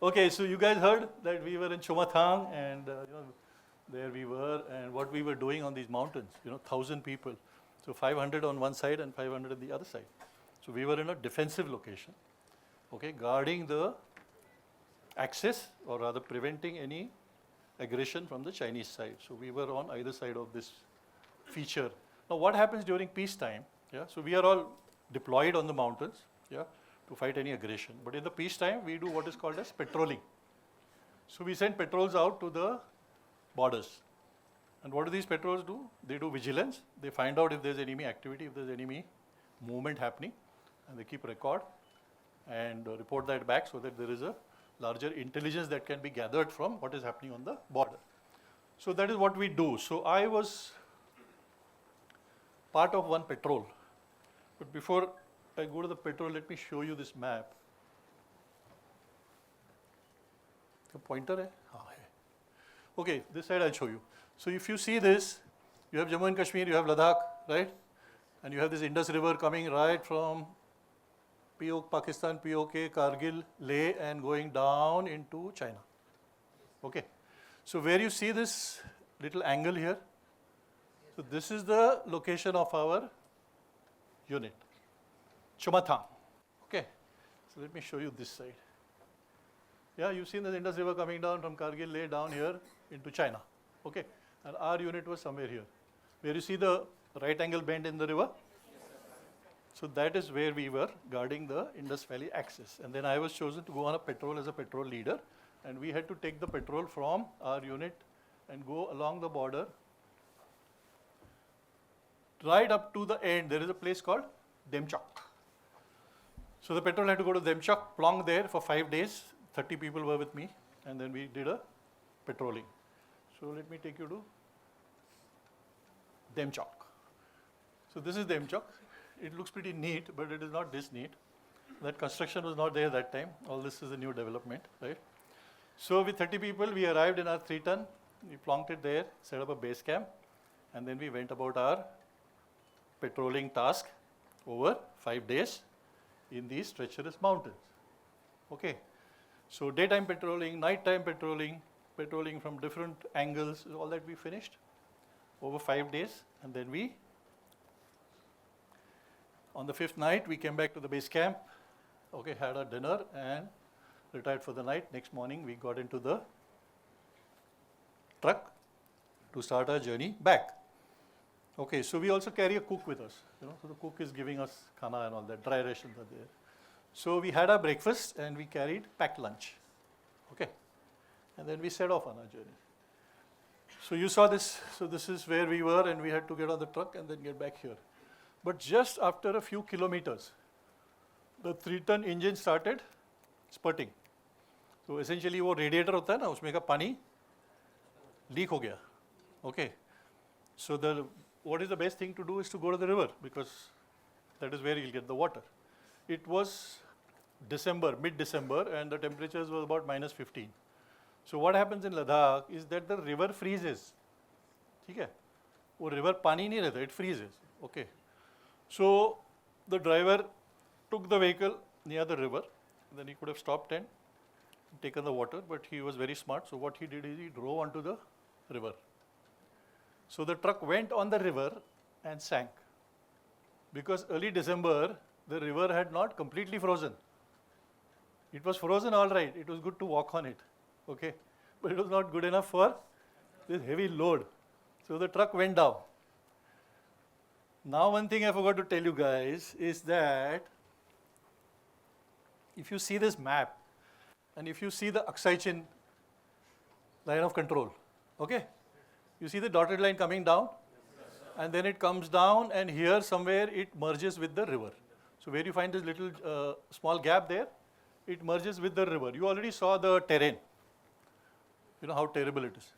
Okay, so you guys heard that we were in Chomathang and there we were, and what we were doing on these mountains, 1,000 people. So 500 on one side and 500 on the other side. So we were in a defensive location, okay, guarding the access, or rather preventing any aggression from the Chinese side. So we were on either side of this feature. Now what happens during peacetime? Yeah, so we are all deployed on the mountains, yeah, to fight any aggression. But in the peacetime, we do what is called as patrolling. So we send patrols out to the borders. And what do these patrols do? They do vigilance. They find out if there's enemy activity, if there's enemy movement happening, and they keep record and report that back so that there is a larger intelligence that can be gathered from what is happening on the border. So that is what we do. So I was part of one patrol. But before I go to the patrol, let me show you this map. The pointer hai? Okay, this side I'll show you. So if you see this, you have Jammu and Kashmir, you have Ladakh, right? And you have this Indus River coming right from Pakistan, POK, Kargil, Leh, and going down into China. Okay. So where you see this little angle here, so this is the location of our unit, Chomathang. Okay. So let me show you this side. Yeah, you've seen the Indus River coming down from Kargil, Leh, down here into China. Okay. And our unit was somewhere here, where you see the right angle bend in the river. So that is where we were guarding the Indus Valley axis. And then I was chosen to go on a patrol as a patrol leader. And we had to take the patrol from our unit and go along the border right up to the end. There is a place called Demchok. So the patrol had to go to Demchok, plonk there for 5 days. 30 people were with me. And then we did a patrolling. So let me take you to Demchok. So this is Demchok. It looks pretty neat, but it is not this neat. That construction was not there that time. All this is a new development, right? So with 30 people, we arrived in our 3-ton. We plonked it there, set up a base camp, and then we went about our patrolling task over 5 days in these treacherous mountains. Okay. So daytime patrolling, nighttime patrolling, patrolling from different angles, all that we finished over 5 days, and then on the 5th night, we came back to the base camp, okay, had our dinner and retired for the night. Next morning, we got into the truck to start our journey back. Okay, so we also carry a cook with us, so the cook is giving us khana and all that, dry rations are there. So we had our breakfast and we carried packed lunch, okay, and then we set off on our journey. So you saw this, so this is where we were, and we had to get on the truck and then get back here. But just after a few kilometers, the 3-ton engine started spurting. So essentially, वो radiator होता है ना, उसमें का पानी leak हो गया. Okay. So what is the best thing to do is to go to the river, because that is where you'll get the water. It was December, mid-December, and the temperatures were about -15. So what happens in Ladakh is that the river freezes. ठीक है? वो river पानी नहीं रहता, it freezes. Okay. So the driver took the vehicle near the river. Then he could have stopped and taken the water, but he was very smart. So what he did is he drove onto the river. So the truck went on the river and sank. Because early December, the river had not completely frozen. It was frozen all right. It was good to walk on it. Okay. But it was not good enough for this heavy load. So the truck went down. Now one thing I forgot to tell you guys is that if you see this map and if you see the Aksai Chin line of control, okay, you see the dotted line coming down, and then it comes down, and here somewhere it merges with the river. So where you find this little small gap there, it merges with the river. You already saw the terrain. You know how terrible it is.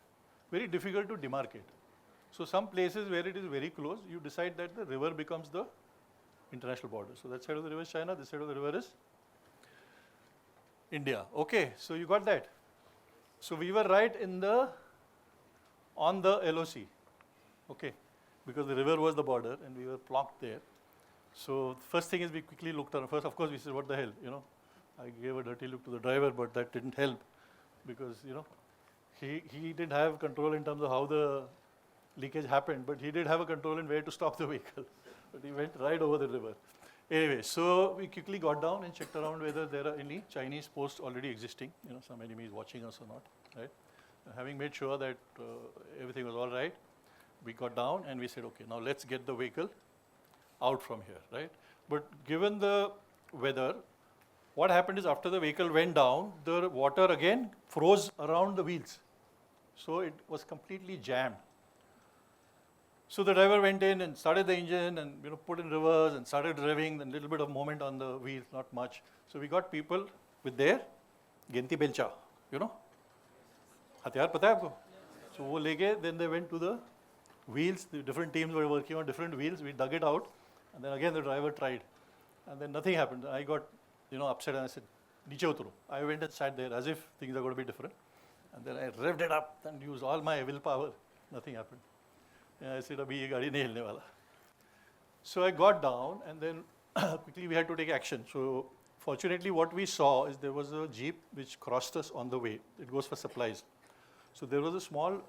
Very difficult to demarcate. So some places where it is very close, you decide that the river becomes the international border. So that side of the river is China, this side of the river is India. Okay, so you got that. So we were right on the LOC, okay, because the river was the border and we were plonked there. So first thing is we quickly looked around. First, of course, we said, what the hell, I gave a dirty look to the driver, but that didn't help because, he didn't have control in terms of how the leakage happened, but he did have a control in where to stop the vehicle. But he went right over the river. Anyway, so we quickly got down and checked around whether there are any Chinese posts already existing, some enemies watching us or not, right? Having made sure that everything was all right, we got down and we said, okay, now let's get the vehicle out from here, right? But given the weather, what happened is after the vehicle went down, the water again froze around the wheels. So it was completely jammed. So the driver went in and started the engine and put in reverse and started driving, and a little bit of movement on the wheels, not much. So we got people with their ginti belcha, हथियार पता है आपको? So वो लेके, then they went to the wheels. The different teams were working on different wheels. We dug it out, and then again the driver tried, and then nothing happened. I got upset and I said, नीचे उतरो. I went and sat there as if things are going to be different, and then I revved it up and used all my willpower. Nothing happened. And I said, अभी ये गाड़ी नहीं हिलने वाला. So I got down, and then quickly we had to take action. So fortunately, what we saw is there was a jeep which crossed us on the way. It goes for supplies. So there was a small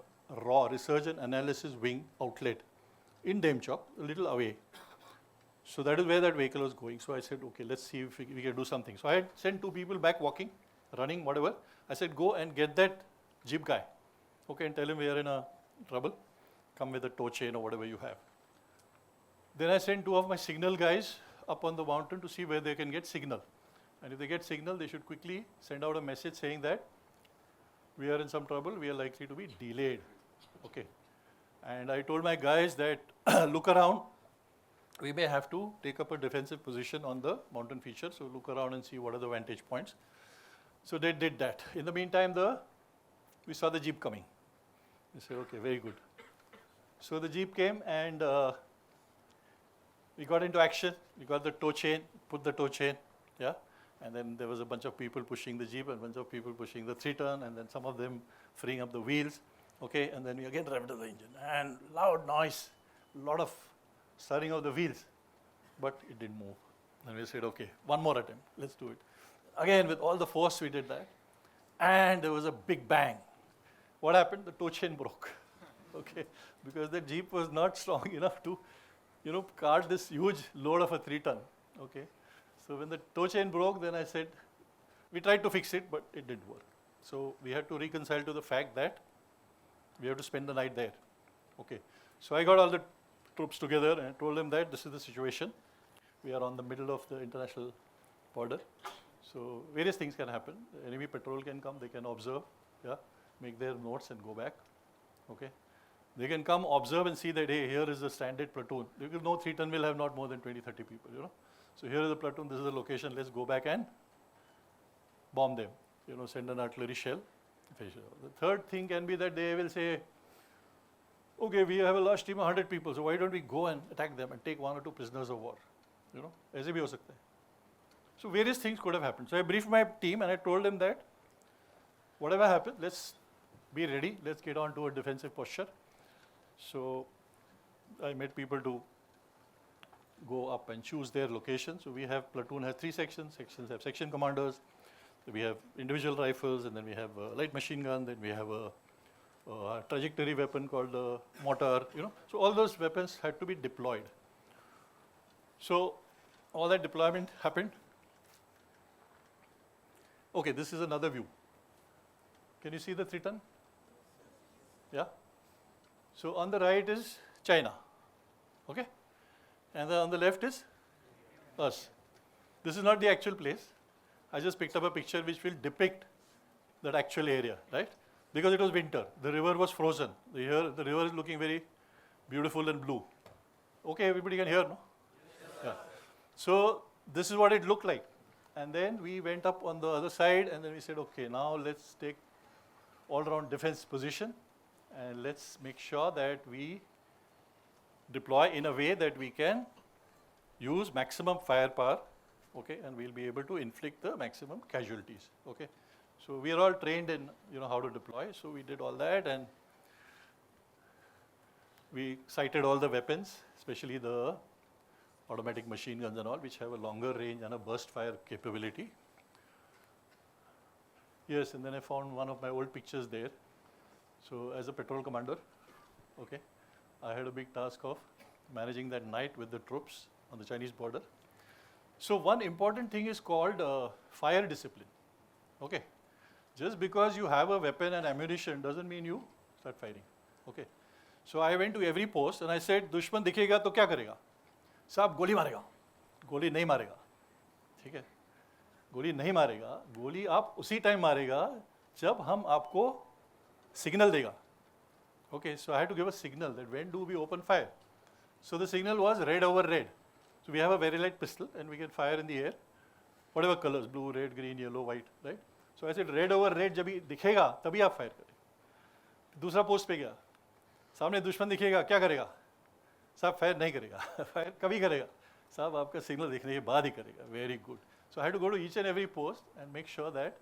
raw research and analysis wing outlet in Demchok, a little away. So that is where that vehicle was going. So I said, okay, let's see if we can do something. So I had sent 2 people back walking, running, whatever. I said, go and get that jeep guy, okay, and tell him we are in a trouble. Come with a tow chain or whatever you have. Then I sent 2 of my signal guys up on the mountain to see where they can get signal. And if they get signal, they should quickly send out a message saying that we are in some trouble, we are likely to be delayed. Okay. And I told my guys that look around, we may have to take up a defensive position on the mountain feature. So look around and see what are the vantage points. So they did that. In the meantime, we saw the jeep coming. We said, okay, very good. So the jeep came and we got into action. We got the tow chain, put the tow chain, yeah. And then there was a bunch of people pushing the jeep and a bunch of people pushing the 3-ton, and then some of them freeing up the wheels, okay. And then we again revved the engine and loud noise, a lot of stirring of the wheels, but it didn't move. And we said, okay, one more attempt, let's do it. Again, with all the force we did that, and there was a big bang. What happened? The tow chain broke, okay, because the jeep was not strong enough to, cart this huge load of a 3-ton, okay. So when the tow chain broke, then I said, we tried to fix it, but it didn't work. So we had to reconcile to the fact that we have to spend the night there, okay. So I got all the troops together and I told them that this is the situation. We are on the middle of the international border. So various things can happen. The enemy patrol can come, they can observe, yeah, make their notes and go back, okay. They can come, observe and see that, hey, here is the standard platoon. You will know 3-ton will have not more than 20, 30 people, So here is the platoon, this is the location, let's go back and bomb them, send an artillery shell. The third thing can be that they will say, okay, we have a large team of 100 people, so why don't we go and attack them and take 1 or 2 prisoners of war? ऐसे भी हो सकता है. So various things could have happened. So I briefed my team and I told them that whatever happens, let's be ready, let's get on to a defensive posture. So I made people to go up and choose their location. So we have, platoon has 3 sections, sections have section commanders, we have individual rifles, and then we have a light machine gun, then we have a trajectory weapon called a mortar, So all those weapons had to be deployed. So all that deployment happened. Okay, this is another view. Can you see the 3-ton? Yeah? So on the right is China, okay? And then on the left is us. This is not the actual place. I just picked up a picture which will depict that actual area, right? Because it was winter, the river was frozen. The river is looking very beautiful and blue. Okay, everybody can hear, no? Yeah. So this is what it looked like. And then we went up on the other side and then we said, okay, now let's take all-round defense position and let's make sure that we deploy in a way that we can use maximum firepower, okay, and we'll be able to inflict the maximum casualties, okay. So we are all trained in, how to deploy. So we did all that and we sighted all the weapons, especially the automatic machine guns and all, which have a longer range and a burst fire capability. Yes, and then I found one of my old pictures there. So as a patrol commander, okay, I had a big task of managing that night with the troops on the Chinese border. So one important thing is called fire discipline, okay. Just because you have a weapon and ammunition doesn't mean you start fighting, okay. So I went to every post and I said, दुश्मन दिखेगा तो क्या करेगा? साहब गोली मारेगा, गोली नहीं मारेगा, ठीक है? गोली नहीं मारेगा, गोली आप उसी टाइम मारेगा जब हम आपको सिग्नल देगा. Okay, so I had to give a signal that when do we open fire. So the signal was red over red. So we have a very light pistol and we can fire in the air, whatever colors, blue, red, green, yellow, white, right? So I said red over red जब भी दिखेगा तभी आप fire करें. दूसरा post पे गया, सामने दुश्मन दिखेगा क्या करेगा? साहब फायर नहीं करेगा. फायर कभी करेगा? साहब आपका सिग्नल देखने के बाद ही करेगा. Very good. So I had to go to each and every post and make sure that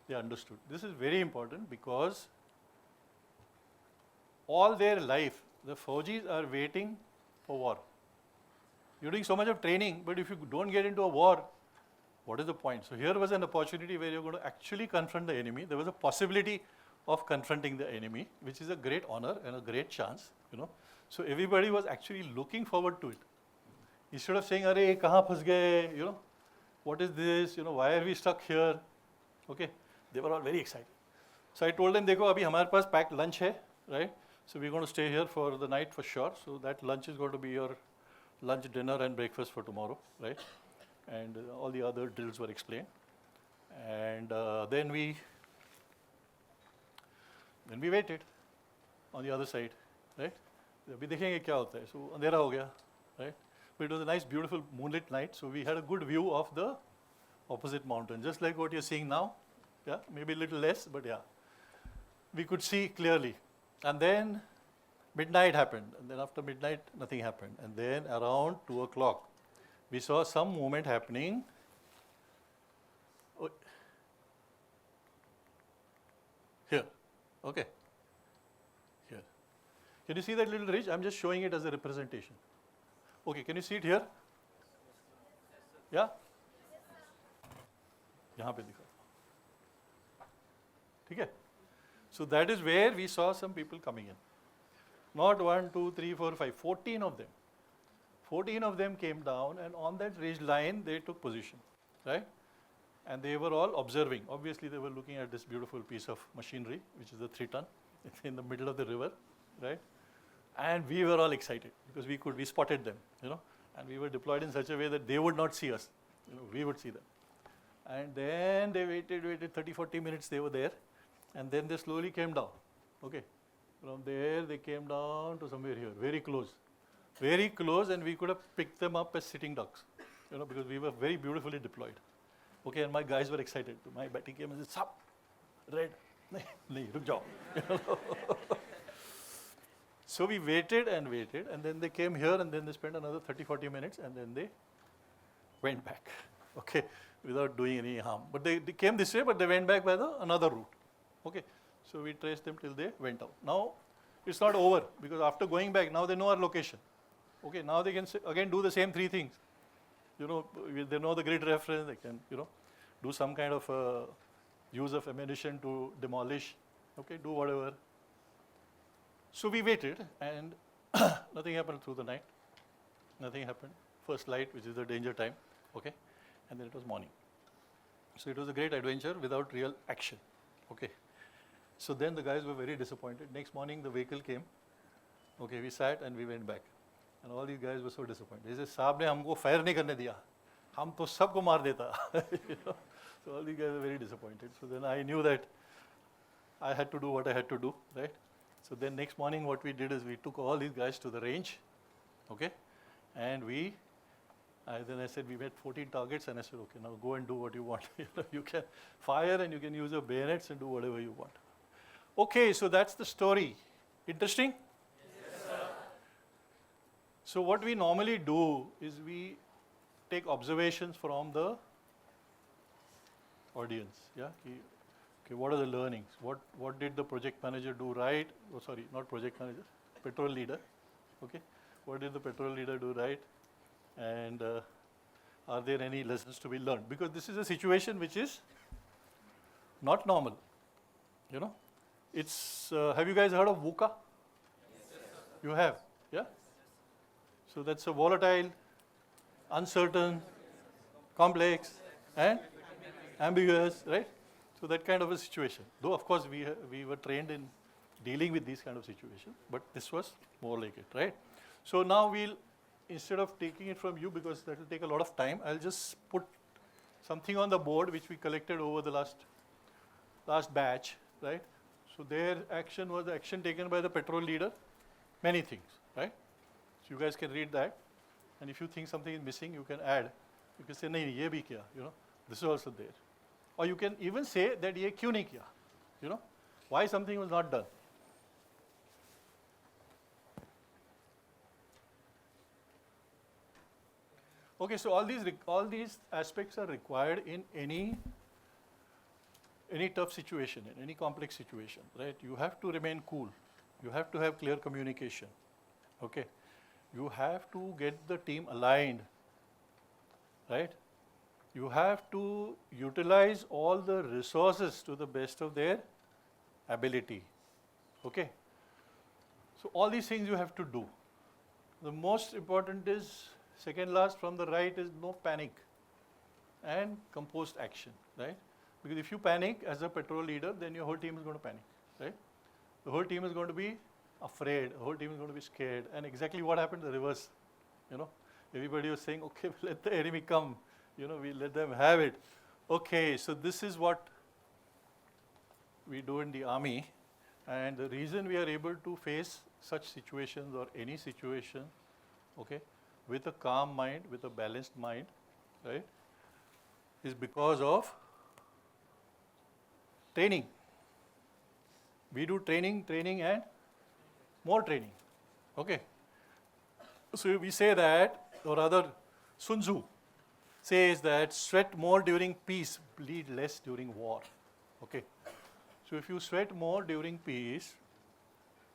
they understood. This is very important because all their life, the Faujis are waiting for war. You're doing so much of training, but if you don't get into a war, what is the point? So here was an opportunity where you're going to actually confront the enemy. There was a possibility of confronting the enemy, which is a great honor and a great chance, you know. So everybody was actually looking forward to it. Instead of saying, "Arey, kahan phas gaye?" You know, what is this? You know, why are we stuck here? Okay, they were all very excited. So I told them, "Dekho, abhi hamare paas packed lunch hai, right? So we're going to stay here for the night for sure. So that lunch is going to be your lunch, dinner, and breakfast for tomorrow, right?" And all the other drills were explained. And then we waited on the other side, right? अभी देखेंगे क्या होता है. So अंधेरा हो गया, right? But it was a nice, beautiful moonlit night. So we had a good view of the opposite mountain, just like what you're seeing now. Yeah, maybe a little less, but yeah, we could see clearly. And then midnight happened, and then after midnight, nothing happened. And then around 2 o'clock, we saw some movement happening. Oh, here, okay, here. Can you see that little ridge? I'm just showing it as a representation. Okay, can you see it here? Yeah? यहाँ पे दिखा. ठीक है? So that is where we saw some people coming in. Not 1, 2, 3, 4, 5, 14 of them. 14 of them came down, and on that ridge line they took position, right? And they were all observing. Obviously they were looking at this beautiful piece of machinery, which is a 3-ton. It's in the middle of the river, right? And we were all excited because we spotted them, you know, and we were deployed in such a way that they would not see us, you know, we would see them. And then they waited 30, 40 minutes they were there, and then they slowly came down, okay. From there they came down to somewhere here, very close, and we could have picked them up as sitting ducks, you know, because we were very beautifully deployed, okay. And my guys were excited. My batty came and said, "Sap, red, nahi, ruk jao." So we waited, and then they came here, and then they spent another 30, 40 minutes, and then they went back, okay, without doing any harm. But they came this way, but they went back by another route, okay. So we traced them till they went out. Now it's not over, because after going back, now they know our location, okay. Now they can again do the same 3 things, you know. They know the grid reference. They can, you know, do some kind of use of ammunition to demolish, okay, do whatever. So we waited, and nothing happened through the night. Nothing happened. First light, which is the danger time, okay, and then it was morning. So it was a great adventure without real action, okay. So then the guys were very disappointed. Next morning the vehicle came, okay, we sat and we went back, and all these guys were so disappointed. They said, "Saab ne humko fire nahi karne diya, hum to sabko maar deta." You know? So all these guys were very disappointed. So then I knew that I had to do what I had to do, right? So then next morning what we did is we took all these guys to the range, okay, and then I said we met 14 targets, and I said, "Okay, now go and do what you want." You know, you can fire and you can use your bayonets and do whatever you want. Okay, so that's the story. Interesting? Yes, sir. So what we normally do is we take observations from the audience. Yeah. Okay, what are the learnings? What did the project manager do right? Oh, sorry, not project manager, patrol leader. Okay, what did the patrol leader do right? And are there any lessons to be learned? Because this is a situation which is not normal. You know, it's, have you guys heard of VUCA? You have, yeah? So that's a volatile, uncertain, complex, and ambiguous, right? So that kind of a situation. Though, of course, we were trained in dealing with these kind of situations, but this was more like it, right? So now we'll, instead of taking it from you, because that will take a lot of time, I'll just put something on the board which we collected over the last batch, right? So their action was the action taken by the patrol leader, many things, right? So you guys can read that, and if you think something is missing, you can add. You can say, nahi, ye bhi kiya, you know, this is also there. Or you can even say that ye kyun nahi kiya, you know, why something was not done. Okay, so all these aspects are required in any tough situation, in any complex situation, right? You have to remain cool. You have to have clear communication. Okay, you have to get the team aligned, right? You have to utilize all the resources to the best of their ability. Okay, so all these things you have to do. The most important is, second last from the right, is no panic and composed action, right? Because if you panic as a patrol leader, then your whole team is going to panic, right? The whole team is going to be afraid, the whole team is going to be scared, and exactly what happened, the reverse, you know. Everybody was saying, okay, let the enemy come, you know, we let them have it. Okay, so this is what we do in the army, and the reason we are able to face such situations or any situation, okay, with a calm mind, with a balanced mind, right, is because of training. We do training and more training, okay. So we say that, or rather Sun Tzu says that sweat more during peace, bleed less during war, okay. So if you sweat more during peace,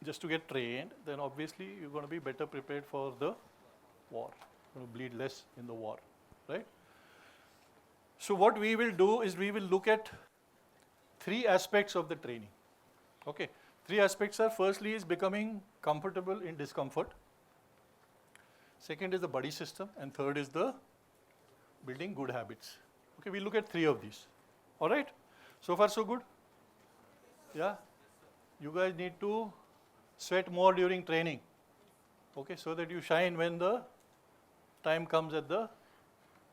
just to get trained, then obviously you're going to be better prepared for the war, you're going to bleed less in the war, right? So what we will do is we will look at 3 aspects of the training, okay. 3 aspects are, firstly is becoming comfortable in discomfort, second is the buddy system, and third is the building good habits. Okay, we look at 3 of these, all right? So far so good? Yeah? You guys need to sweat more during training, okay, so that you shine when the time comes at the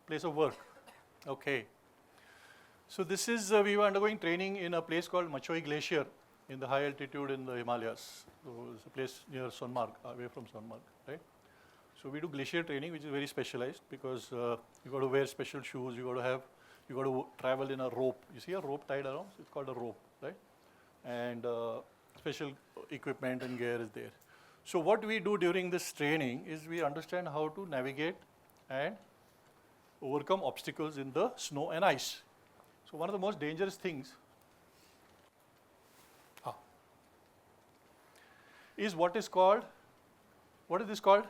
place of work, okay. So this is, we were undergoing training in a place called Machoi Glacier in the high altitude in the Himalayas. So it's a place near Sonmarg, away from Sonmarg, right? So we do glacier training, which is very specialized because you got to wear special shoes, you got to travel in a rope. You see a rope tied around? So it's called a rope, right? And special equipment and gear is there. So what we do during this training is we understand how to navigate and overcome obstacles in the snow and ice. So one of the most dangerous things is what is this called?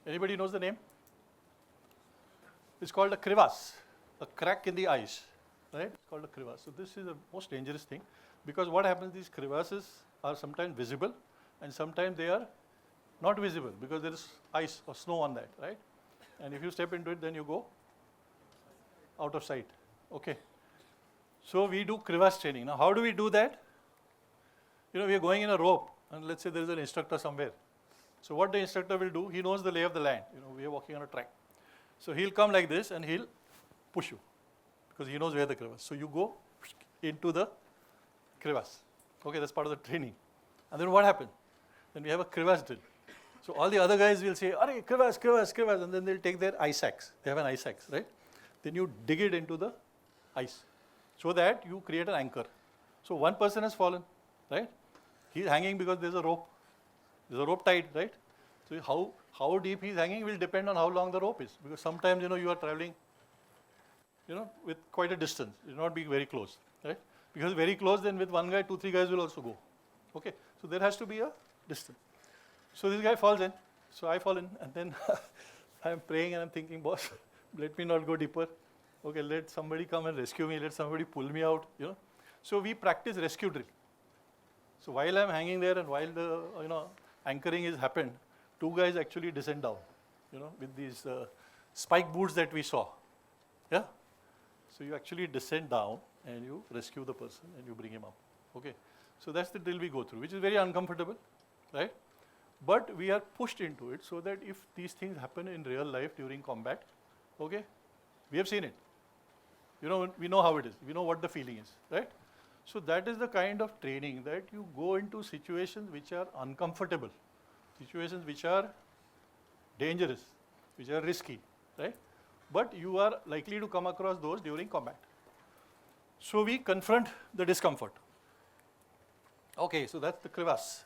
Anybody knows the name? It's called a crevasse, a crack in the ice, right? It's called a crevasse. So this is the most dangerous thing, because what happens, these crevasses are sometimes visible and sometimes they are not visible because there is ice or snow on that, right? And if you step into it, then you go out of sight, okay? So we do crevasse training. Now how do we do that? You know, we are going in a rope, and let's say there is an instructor somewhere. So what the instructor will do, he knows the lay of the land. You know, we are walking on a track. So he'll come like this and he'll push you because he knows where the crevasse. So you go into the crevasse. Okay, that's part of the training. And then what happens? Then we have a crevasse drill. So all the other guys will say, "Arey, crevasse, crevasse, crevasse," and then they'll take their ice axe. They have an ice axe, right? Then you dig it into the ice so that you create an anchor. So one person has fallen, right? He's hanging because there's a rope. There's a rope tied, right? So how deep he's hanging will depend on how long the rope is. Because sometimes, you know, you are traveling, you know, with quite a distance. It will not be very close, right? Because very close, then with one guy, 2-3 guys will also go. Okay, so there has to be a distance. So this guy falls in. So I fall in, and then I'm praying and I'm thinking, boss, let me not go deeper. Okay, let somebody come and rescue me, let somebody pull me out, So we practice rescue drill. So while I'm hanging there and while the, anchoring is happened, two guys actually descend down, with these spike boots that we saw. Yeah? So you actually descend down and you rescue the person and you bring him up. Okay? So that's the drill we go through, which is very uncomfortable, right? But we are pushed into it so that if these things happen in real life during combat, okay, we have seen it. We know how it is. We know what the feeling is, right? So that is the kind of training that you go into situations which are uncomfortable, situations which are dangerous, which are risky, right? But you are likely to come across those during combat. So we confront the discomfort. Okay, so that's the crevasse.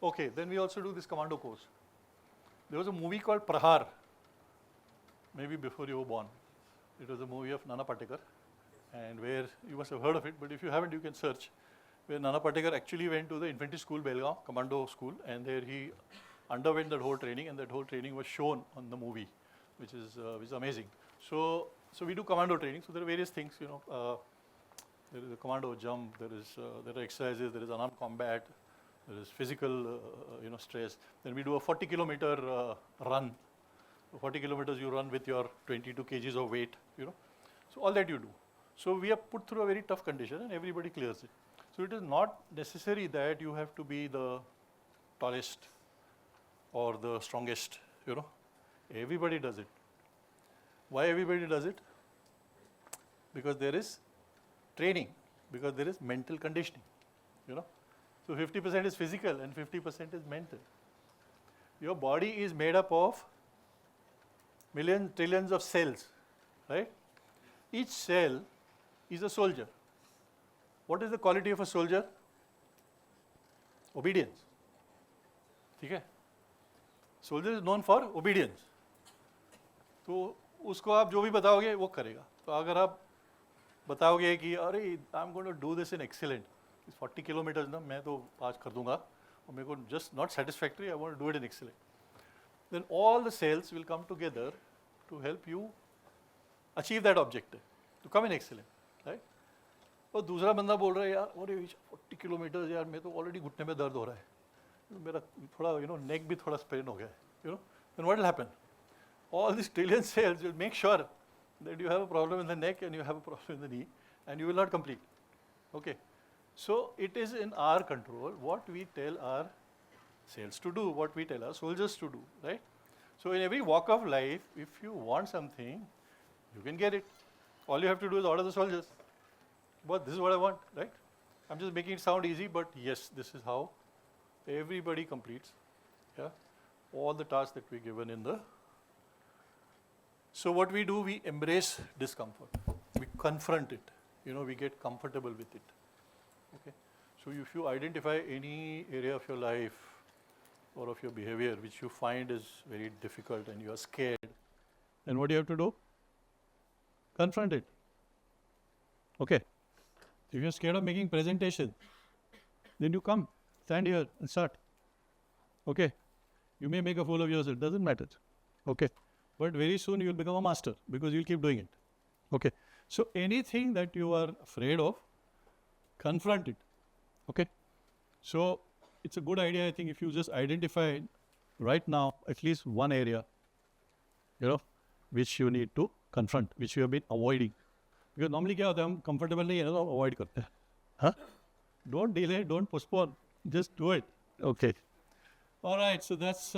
Okay, then we also do this commando course. There was a movie called Prahar, maybe before you were born. It was a movie of Nana Patekar, and where you must have heard of it, but if you haven't, you can search. Where Nana Patekar actually went to the infantry school, Belgaum, commando school, and there he underwent that whole training, and that whole training was shown on the movie, which is amazing. So we do commando training. So there are various things, there is a commando jump, there are exercises, there is unarmed combat, there is physical, stress. Then we do a 40-kilometer run. 40 kilometers you run with your 22 kgs of weight, So all that you do. So we are put through a very tough condition and everybody clears it. So it is not necessary that you have to be the tallest or the strongest, Everybody does it. Why everybody does it? Because there is training, because there is mental conditioning, So 50% is physical and 50% is mental. Your body is made up of millions, trillions of cells, right? Each cell is a soldier. What is the quality of a soldier? Obedience. Okay? Soldier is known for obedience. तो उसको आप जो भी बताओगे वो करेगा. तो अगर आप बताओगे कि अरे I'm going to do this in excellent, 40 kilometers ना मैं तो आज कर दूंगा और मेरे को just not satisfactory, I want to do it in excellent. Then all the cells will come together to help you achieve that objective, to come in excellent, right? और दूसरा बंदा बोल रहा है यार अरे 40 किलोमीटर यार मैं तो ऑलरेडी घुटने में दर्द हो रहा है, मेरा थोड़ा नेक भी थोड़ा स्प्रेन हो गया है, then what will happen? All these trillion cells will make sure that you have a problem in the neck and you have a problem in the knee and you will not complete. Okay. So it is in our control what we tell our cells to do, what we tell our soldiers to do, right? So in every walk of life, if you want something, you can get it. All you have to do is order the soldiers. But this is what I want, right? I'm just making it sound easy, but yes, this is how everybody completes, all the tasks that we're given in the. So what we do, we embrace discomfort. We confront it. We get comfortable with it. Okay. So if you identify any area of your life or of your behavior which you find is very difficult and you are scared, then what do you have to do? Confront it. Okay. If you're scared of making presentation, then you come, stand here and start. Okay. You may make a fool of yourself, doesn't matter. Okay. But very soon you will become a master because you'll keep doing it. Okay. So anything that you are afraid of, confront it. Okay. So it's a good idea, I think, if you just identify right now at least one area, which you need to confront, which you have been avoiding. Because normally क्या होता है हम comfortable नहीं है ना तो avoid करते हैं. Huh? Don't delay, don't postpone, just do it. Okay. All right, so that's.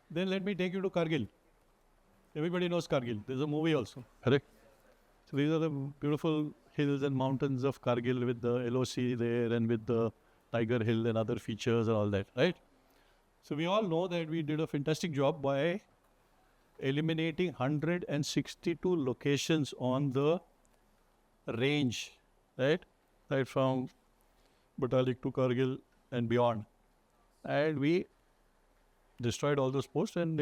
Then let me take you to Kargil. Everybody knows Kargil. There's a movie also, correct? So these are the beautiful hills and mountains of Kargil with the LOC there and with the Tiger Hill and other features and all that, right? So we all know that we did a fantastic job by eliminating 162 locations on the range, right? Right from Batalik to Kargil and beyond. And we destroyed all those posts and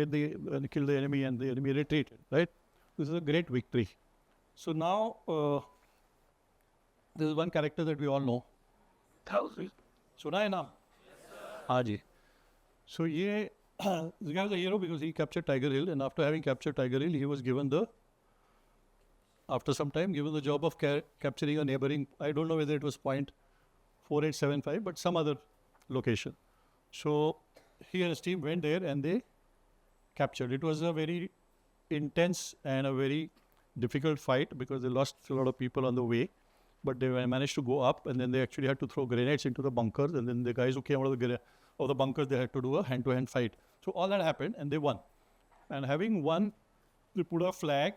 killed the enemy and the enemy retreated, right? This is a great victory. So now, there is one character that we all know. सुना है नाम? हाँ जी. So ये This guy was a hero because he captured Tiger Hill, and after having captured Tiger Hill, he was given after some time, given the job of capturing a neighboring, I don't know whether it was point 4875, but some other location. So he and his team went there and they captured. It was a very intense and a very difficult fight because they lost a lot of people on the way, but they managed to go up, and then they actually had to throw grenades into the bunkers, and then the guys who came out of the bunkers, they had to do a hand-to-hand fight. So all that happened and they won. And having won, they put a flag,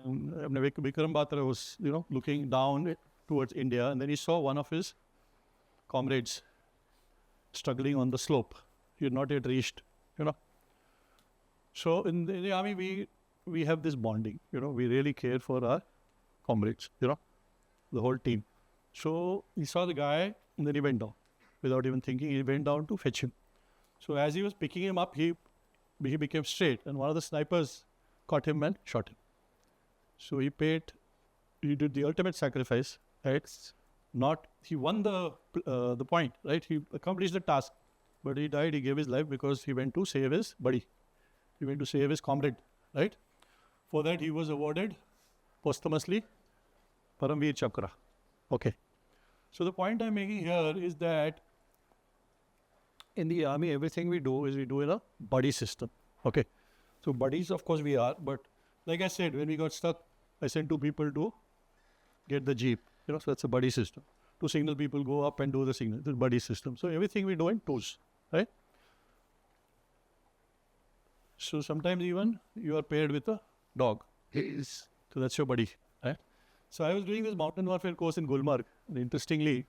and Vikram Batra was, looking down towards India, and then he saw one of his comrades struggling on the slope. He had not yet reached, So in the army, we have this bonding, we really care for our comrades, the whole team. So he saw the guy, and then he went down. Without even thinking, he went down to fetch him. So as he was picking him up, he became straight, and one of the snipers caught him and shot him. So he did the ultimate sacrifice, right? He won the point, right? He accomplished the task, but he died, he gave his life because he went to save his buddy. He went to save his comrade, right? For that, he was awarded posthumously Paramveer Chakra. Okay. So the point I'm making here is that in the army, everything we do in a buddy system. Okay. So buddies, of course, we are, but like I said, when we got stuck, I sent 2 people to get the jeep. So that's a buddy system. 2 signal people go up and do the signal. The buddy system. So everything we do in twos, right? So sometimes even you are paired with a dog. Yes. So that's your buddy, right? So I was doing this mountain warfare course in Gulmarg, and interestingly,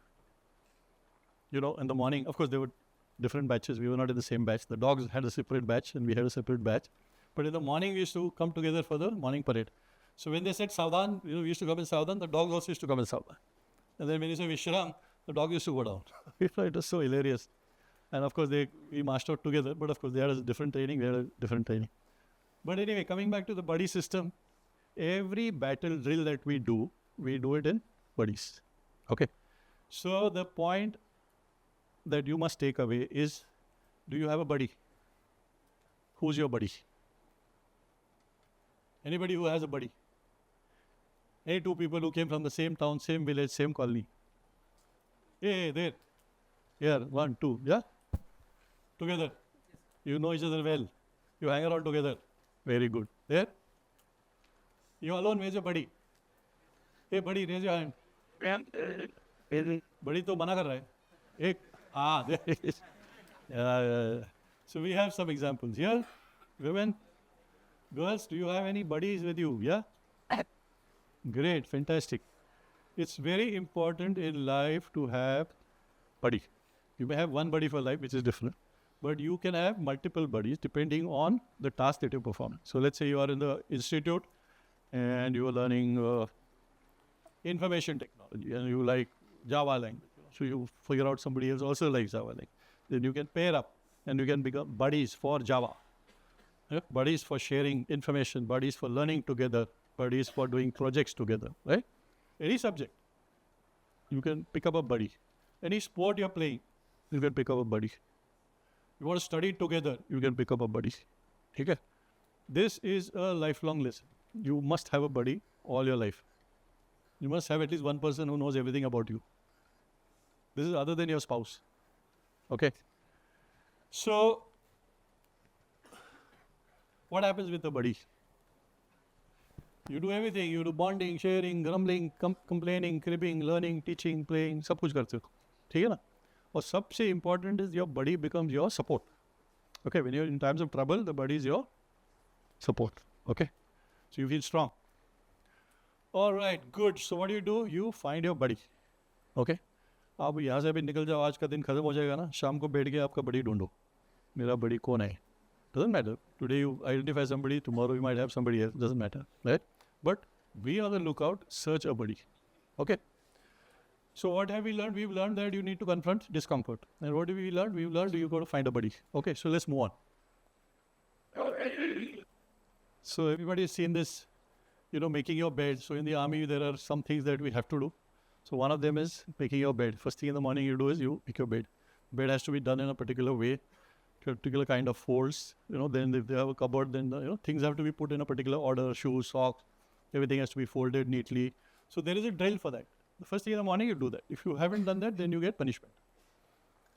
in the morning, of course, there were different batches. We were not in the same batch. The dogs had a separate batch and we had a separate batch. But in the morning, we used to come together for the morning parade. So when they said Savdan, we used to come in Savdan, the dogs also used to come in Savdan. And then when you say Vishram, the dog used to go down. It was so hilarious. And of course, we marched out together, but of course, they had a different training, we had a different training. But anyway, coming back to the buddy system, every battle drill that we do it in buddies. Okay. So the point that you must take away is, do you have a buddy? Who's your buddy? Anybody who has a buddy? Any 2 people who came from the same town, same village, same colony? Hey, there. Here, 1, 2, yeah? Together. You know each other well. You hang around together. Very good. There? You alone, where's your buddy? Hey, buddy, raise your hand. Buddy to mana kar raha hai. There it is. So we have some examples here. Women, girls, do you have any buddies with you? Yeah? Great, fantastic. It's very important in life to have buddy. You may have one buddy for life, which is different, but you can have multiple buddies depending on the task that you perform. So let's say you are in the institute and you are learning information technology and you like Java language. So you figure out somebody else also likes Java language. Then you can pair up and you can become buddies for Java. Yeah? Buddies for sharing information, buddies for learning together, buddies for doing projects together, right? Any subject, you can pick up a buddy. Any sport you're playing, you can pick up a buddy. You want to study together, you can pick up a buddy. Okay? This is a lifelong lesson. You must have a buddy all your life. You must have at least one person who knows everything about you. This is other than your spouse. Okay? So, what happens with a buddy? You do everything. You do bonding, sharing, grumbling, complaining, cribbing, learning, teaching, playing, सब कुछ करते हो. ठीक है ना? और सबसे important is your buddy becomes your support. Okay, when you're in times of trouble, the buddy is your support. Okay? So you feel strong. All right, good. So what do? You find your buddy. Okay? आप यहाँ से भी निकल जाओ, आज का दिन खत्म हो जाएगा ना, शाम को बैठ के आपका buddy ढूंढो. मेरा buddy कौन है? Doesn't matter. Today you identify somebody, tomorrow you might have somebody else. Doesn't matter, right? But be on the lookout, search a buddy. Okay? So what have we learned? We've learned that you need to confront discomfort. And what do we learn? We've learned you got to find a buddy. Okay, so let's move on. So everybody has seen this, making your bed. So in the army, there are some things that we have to do. So one of them is making your bed. First thing in the morning you do is you make your bed. Bed has to be done in a particular way. particular kind of folds. Then if they have a cupboard, then things have to be put in a particular order. Shoes, socks, everything has to be folded neatly. So there is a drill for that. The first thing in the morning you do that. If you haven't done that, then you get punishment.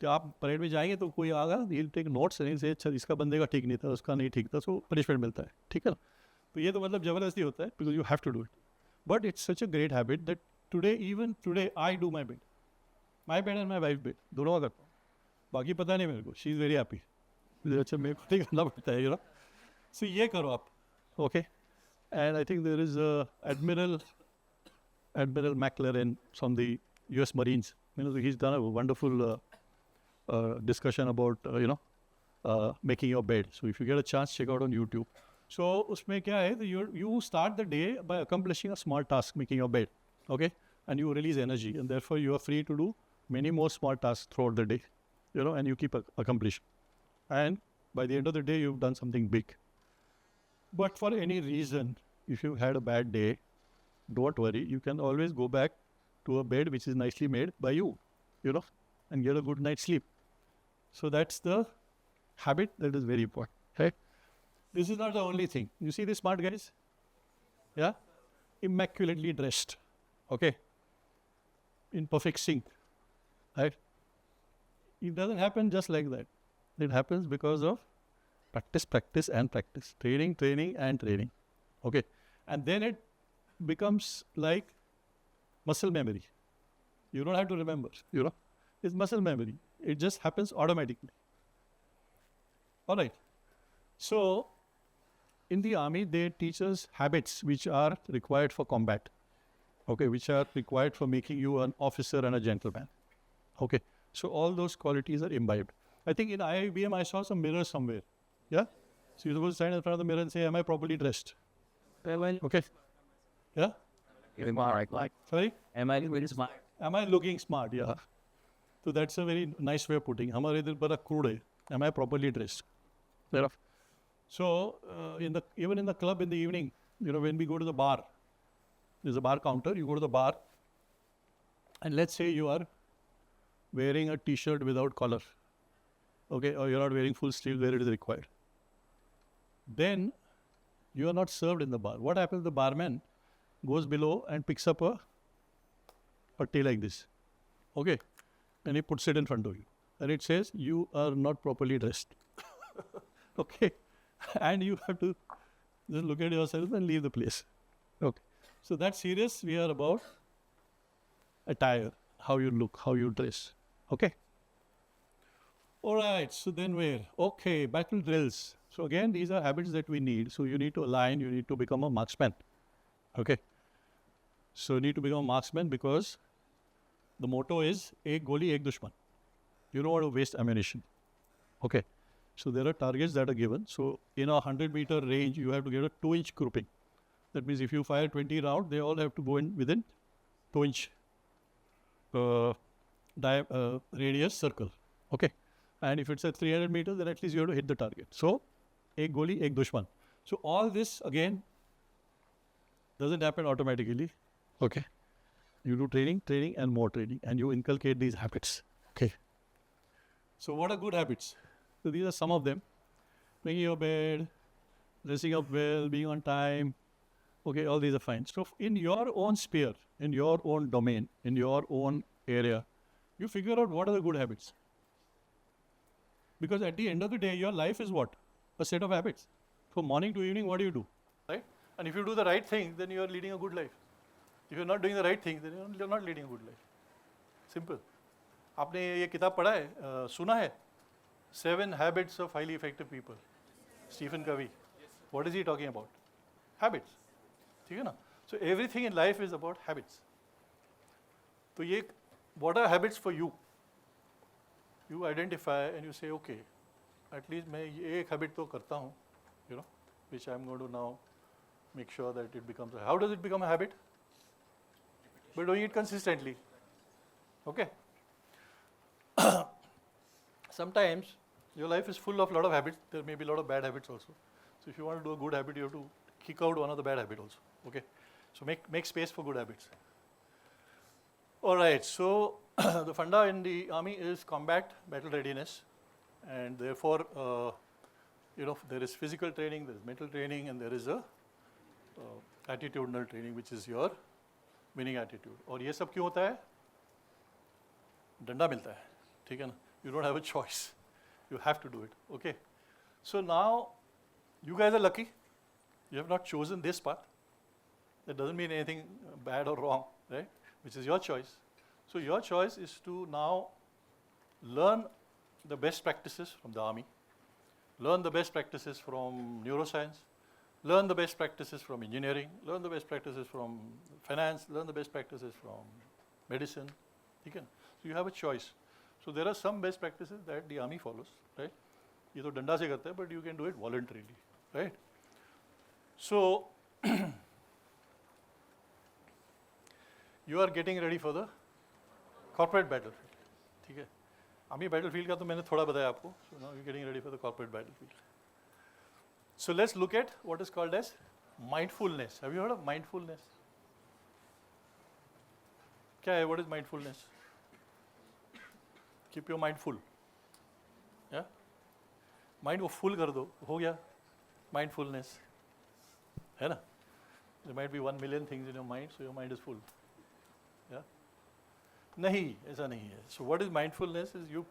तो आप parade में जाएंगे तो कोई आगा, he'll take notes and he'll say अच्छा इसका बंदे का ठीक नहीं था, उसका नहीं ठीक था, so punishment मिलता है, ठीक है ना? तो ये तो मतलब ज़बरदस्ती होता है, because you have to do it. But it's such a great habit that even today I do my bed and my wife's bed, दोनों का करता हूँ. बाकी पता नहीं मेरे को. She is very happy. अच्छा मेरे को नहीं करना पड़ता है, So ये करो आप, okay? And I think there is Admiral McLaren from the U.S. Marines. He's done a wonderful discussion about making your bed. So if you get a chance, check out on YouTube. So उसमें क्या है? You start the day by accomplishing a small task, making your bed, okay? And you release energy, and therefore you are free to do many more small tasks throughout the day, and you keep accomplishing. And by the end of the day, you've done something big. But for any reason, if you had a bad day, don't worry. You can always go back to a bed which is nicely made by you, and get a good night's sleep. So that's the habit that is very important, right? This is not the only thing. You see these smart guys? Yeah? Immaculately dressed, okay? In perfect sync, right? It doesn't happen just like that. It happens because of practice, and practice. Training, and training, okay? And then it becomes like muscle memory. You don't have to remember, It's muscle memory. It just happens automatically. All right. So, in the army, they teach us habits which are required for combat, okay, which are required for making you an officer and a gentleman, okay. So, all those qualities are imbibed. I think in IIEBM, I saw some mirrors somewhere, yeah? So, you're supposed to stand in front of the mirror and say, am I properly dressed? Okay. Yeah? Sorry? Am I very smart? Am I looking smart? Yeah. So that's a very nice way of putting. हमारे इधर बड़ा crude है. Am I properly dressed? Fair enough. So even in the club in the evening, when we go to the bar, there's a bar counter. You go to the bar, and let's say you are wearing a T-shirt without collar, okay, or you're not wearing full sleeves where it is required. Then you are not served in the bar. What happens? The barman goes below and picks up a patti like this, okay, and he puts it in front of you, and it says you are not properly dressed, okay, and you have to just look at yourself and leave the place, okay. So that's serious. We are about attire, how you look, how you dress, okay. All right. So then where? Okay, battle drills. So again, these are habits that we need. So you need to align. You need to become a marksman, okay. So you need to become a marksman because the motto is ek goli, ek dushman. You don't want to waste ammunition. Okay. So there are targets that are given. So in a 100-meter range, you have to get a 2-inch grouping. That means if you fire 20 rounds, they all have to go in within 2-inch radius circle. Okay. And if it's at 300 meters, then at least you have to hit the target. So ek goli, ek dushman. So all this again doesn't happen automatically. Okay. You do training, and more training, and you inculcate these habits. Okay. So what are good habits? So these are some of them. Making your bed, dressing up well, being on time. Okay, all these are fine. So in your own sphere, in your own domain, in your own area, you figure out what are the good habits. Because at the end of the day, your life is what? A set of habits. From morning to evening, what do you do? Right? And if you do the right thing, then you are leading a good life. If you're not doing the right thing, then you're not leading a good life. Simple. आपने ये किताब पढ़ा है, सुना है? 7 Habits of Highly Effective People. Stephen Covey. What is he talking about? Habits. ठीक है ना? So everything in life is about habits. तो ये, what are habits for you? You identify and you say, okay, at least मैं ये एक habit तो करता हूँ, which I'm going to now make sure that it becomes a. How does it become a habit? By doing it consistently. Okay. Sometimes your life is full of a lot of habits. There may be a lot of bad habits also. So if you want to do a good habit, you have to kick out one of the bad habits also. Okay. So make space for good habits. All right. So the funda in the army is combat, battle readiness. and therefore, there is physical training, there is mental training, and there is a attitudinal training, which is your winning attitude. और ये सब क्यों होता है? डंडा मिलता है, ठीक है ना? You don't have a choice. You have to do it. Okay. So now, you guys are lucky. You have not chosen this path. That doesn't mean anything bad or wrong, right? Which is your choice. So your choice is to now learn the best practices from the army, learn the best practices from neuroscience, learn the best practices from engineering, learn the best practices from finance, learn the best practices from medicine. Okay? So you have a choice. So there are some best practices that the army follows, right? ये तो डंडा से करता है, but you can do it voluntarily, right? So you are getting ready for the corporate battlefield, ठीक है? Army battlefield का तो मैंने थोड़ा बताया आपको. So now you're getting ready for the corporate battlefield. So let's look at what is called as mindfulness. Have you heard of mindfulness? क्या है? What is mindfulness? Keep your mind full. Yeah? Mind को full कर दो, हो गया mindfulness. है ना? There might be 1 million things in your mind, so your mind is full. Yeah? नहीं, ऐसा नहीं है. So what is mindfulness? Is you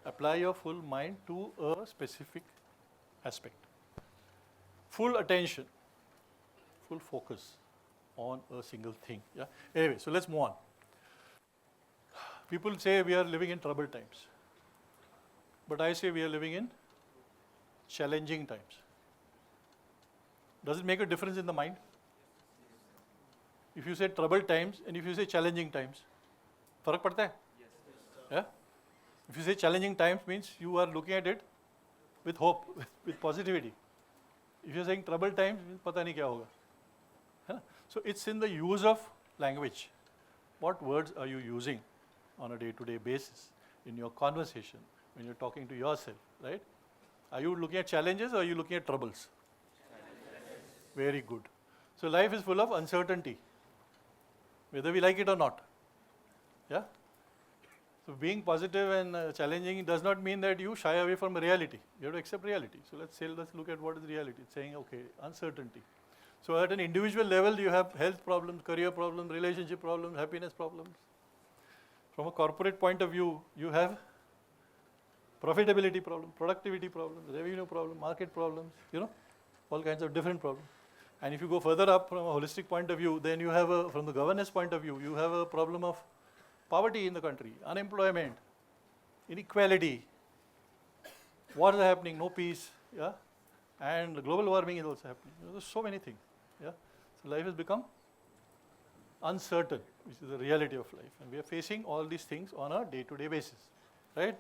apply your full mind to a specific aspect. Full attention, full focus on a single thing. Yeah? Anyway, so let's move on. People say we are living in troubled times, but I say we are living in challenging times. Does it make a difference in the mind? If you say troubled times and if you say challenging times, फर्क पड़ता है? Yeah? If you say challenging times means you are looking at it with hope, with positivity. If you are saying troubled times, पता नहीं क्या होगा. है ना? So it's in the use of language. What words are you using on a day-to-day basis in your conversation when you're talking to yourself, right? Are you looking at challenges or are you looking at troubles? Very good. So life is full of uncertainty, whether we like it or not. Yeah? So being positive and challenging does not mean that you shy away from reality. You have to accept reality. So let's look at what is reality. It's saying, okay, uncertainty. So at an individual level, you have health problems, career problems, relationship problems, happiness problems. From a corporate point of view, you have profitability problems, productivity problems, revenue problems, market problems, all kinds of different problems. And if you go further up from a holistic point of view, then you have from the governance point of view, you have a problem of poverty in the country, unemployment, inequality, wars are happening, no peace, yeah, and global warming is also happening. There's so many things, yeah. So life has become uncertain, which is the reality of life, and we are facing all these things on a day-to-day basis, right?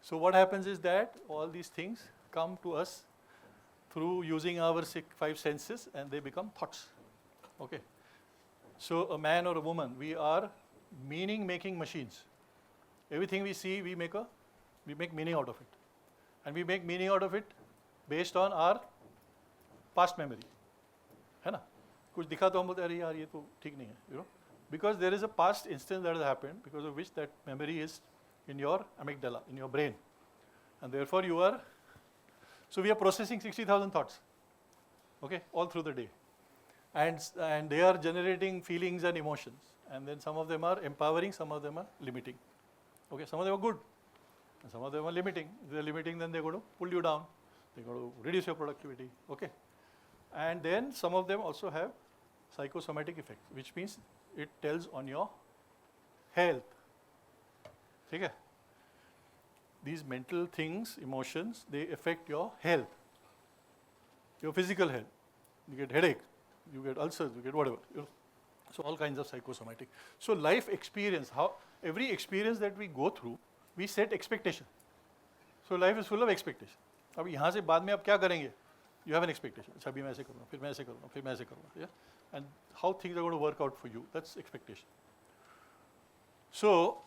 So what happens is that all these things come to us through using our 5 senses, and they become thoughts. Okay. So a man or a woman, we are meaning-making machines. Everything we see, we make meaning out of it, and we make meaning out of it based on our past memory. है ना? कुछ दिखा तो हम बोलते अरे यार ये तो ठीक नहीं है, because there is a past instance that has happened because of which that memory is in your amygdala, in your brain, and therefore so we are processing 60,000 thoughts, okay, all through the day, and they are generating feelings and emotions, and then some of them are empowering, some of them are limiting, okay, some of them are good, and some of them are limiting. If they are limiting, then they're going to pull you down, they're going to reduce your productivity, okay, and then some of them also have psychosomatic effects, which means it tells on your health. Okay? These mental things, emotions, they affect your health, your physical health. You get headache, you get ulcers, you get whatever. So all kinds of psychosomatic. So life experience, every experience that we go through, we set expectation. So life is full of expectation. अब यहाँ से बाद में आप क्या करेंगे? You have an expectation. अच्छा अभी मैं ऐसे करूँगा, फिर मैं ऐसे करूँगा, फिर मैं ऐसे करूँगा. Yeah? And how things are going to work out for you. That's expectation. So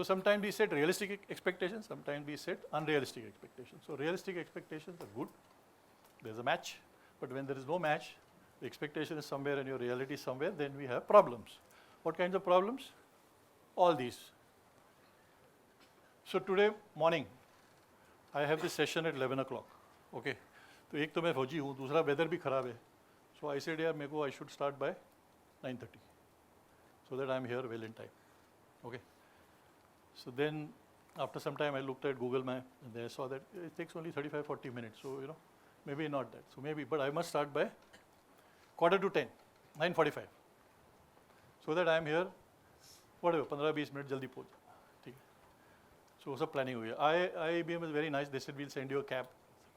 sometimes we set realistic expectations, sometimes we set unrealistic expectations. So realistic expectations are good. There's a match. But when there is no match, the expectation is somewhere and your reality is somewhere, then we have problems. What kinds of problems? All these. So today morning, I have this session at 11 o'clock. Okay. तो एक तो मैं फौजी हूँ, दूसरा weather भी खराब है. So I said, यार मेरे को I should start by 9:30, so that I am here well in time. Okay. So then, after some time, I looked at Google Map and then I saw that it takes only 35-40 minutes. So maybe not that. So maybe, but I must start by 9:45, 9:45, so that I am here. Whatever, 15-20 minutes जल्दी पहुँच. ठीक है. So सब planning हुई है. IIEBM is very nice. They said we'll send you a cab.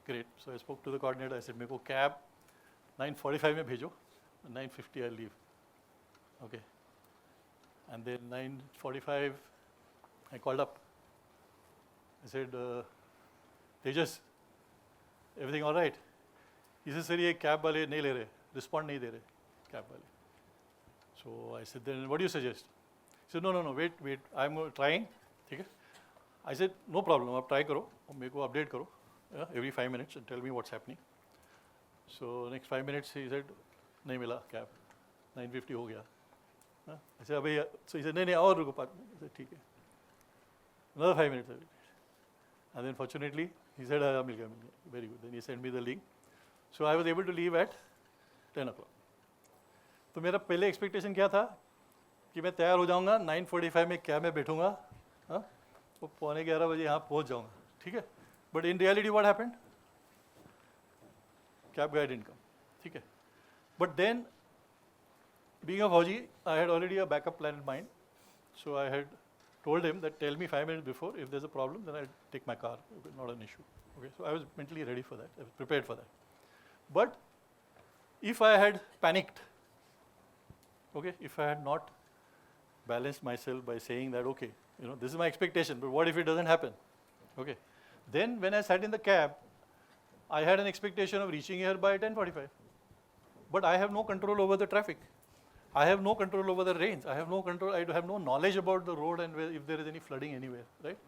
Great. So I spoke to the coordinator. I said मेरे को cab 9:45 में भेजो. 9:50 I'll leave. Okay. And then 9:45, I called up. I said, Tejas, everything all right? He said, sir, ये cab वाले नहीं ले रहे, respond नहीं दे रहे, cab वाले. So I said, then what do you suggest? He said, no, wait, I'm trying. ठीक है? I said, no problem, आप try करो, और मेरे को update करो, every 5 minutes and tell me what's happening. So next 5 minutes he said, नहीं मिला cab, 9:50 हो गया. I said, अबे, so he said, नहीं और रुको 5 minutes. I said, ठीक है. Another 5 minutes. And then fortunately, he said, मिल गया. Very good. Then he sent me the link. So I was able to leave at 10 o'clock. तो मेरा पहले एक्सपेक्टेशन क्या था कि मैं तैयार हो जाऊंगा, 9:45 में कैब में बैठूंगा, वो 11:15 बजे यहाँ पहुँच जाऊंगा. ठीक है. But in reality, what happened? Cab guy didn't come. ठीक है. But then, being a Fauji, I had already a backup plan in mind. So I had told him that tell me 5 minutes before, if there's a problem, then I'll take my car, not an issue. Okay, so I was mentally ready for that, I was prepared for that. But if I had panicked, okay, if I had not balanced myself by saying that, okay, this is my expectation, but what if it doesn't happen? Okay, then when I sat in the cab, I had an expectation of reaching here by 10:45. But I have no control over the traffic. I have no control over the rains. I have no control. I have no knowledge about the road and if there is any flooding anywhere, right?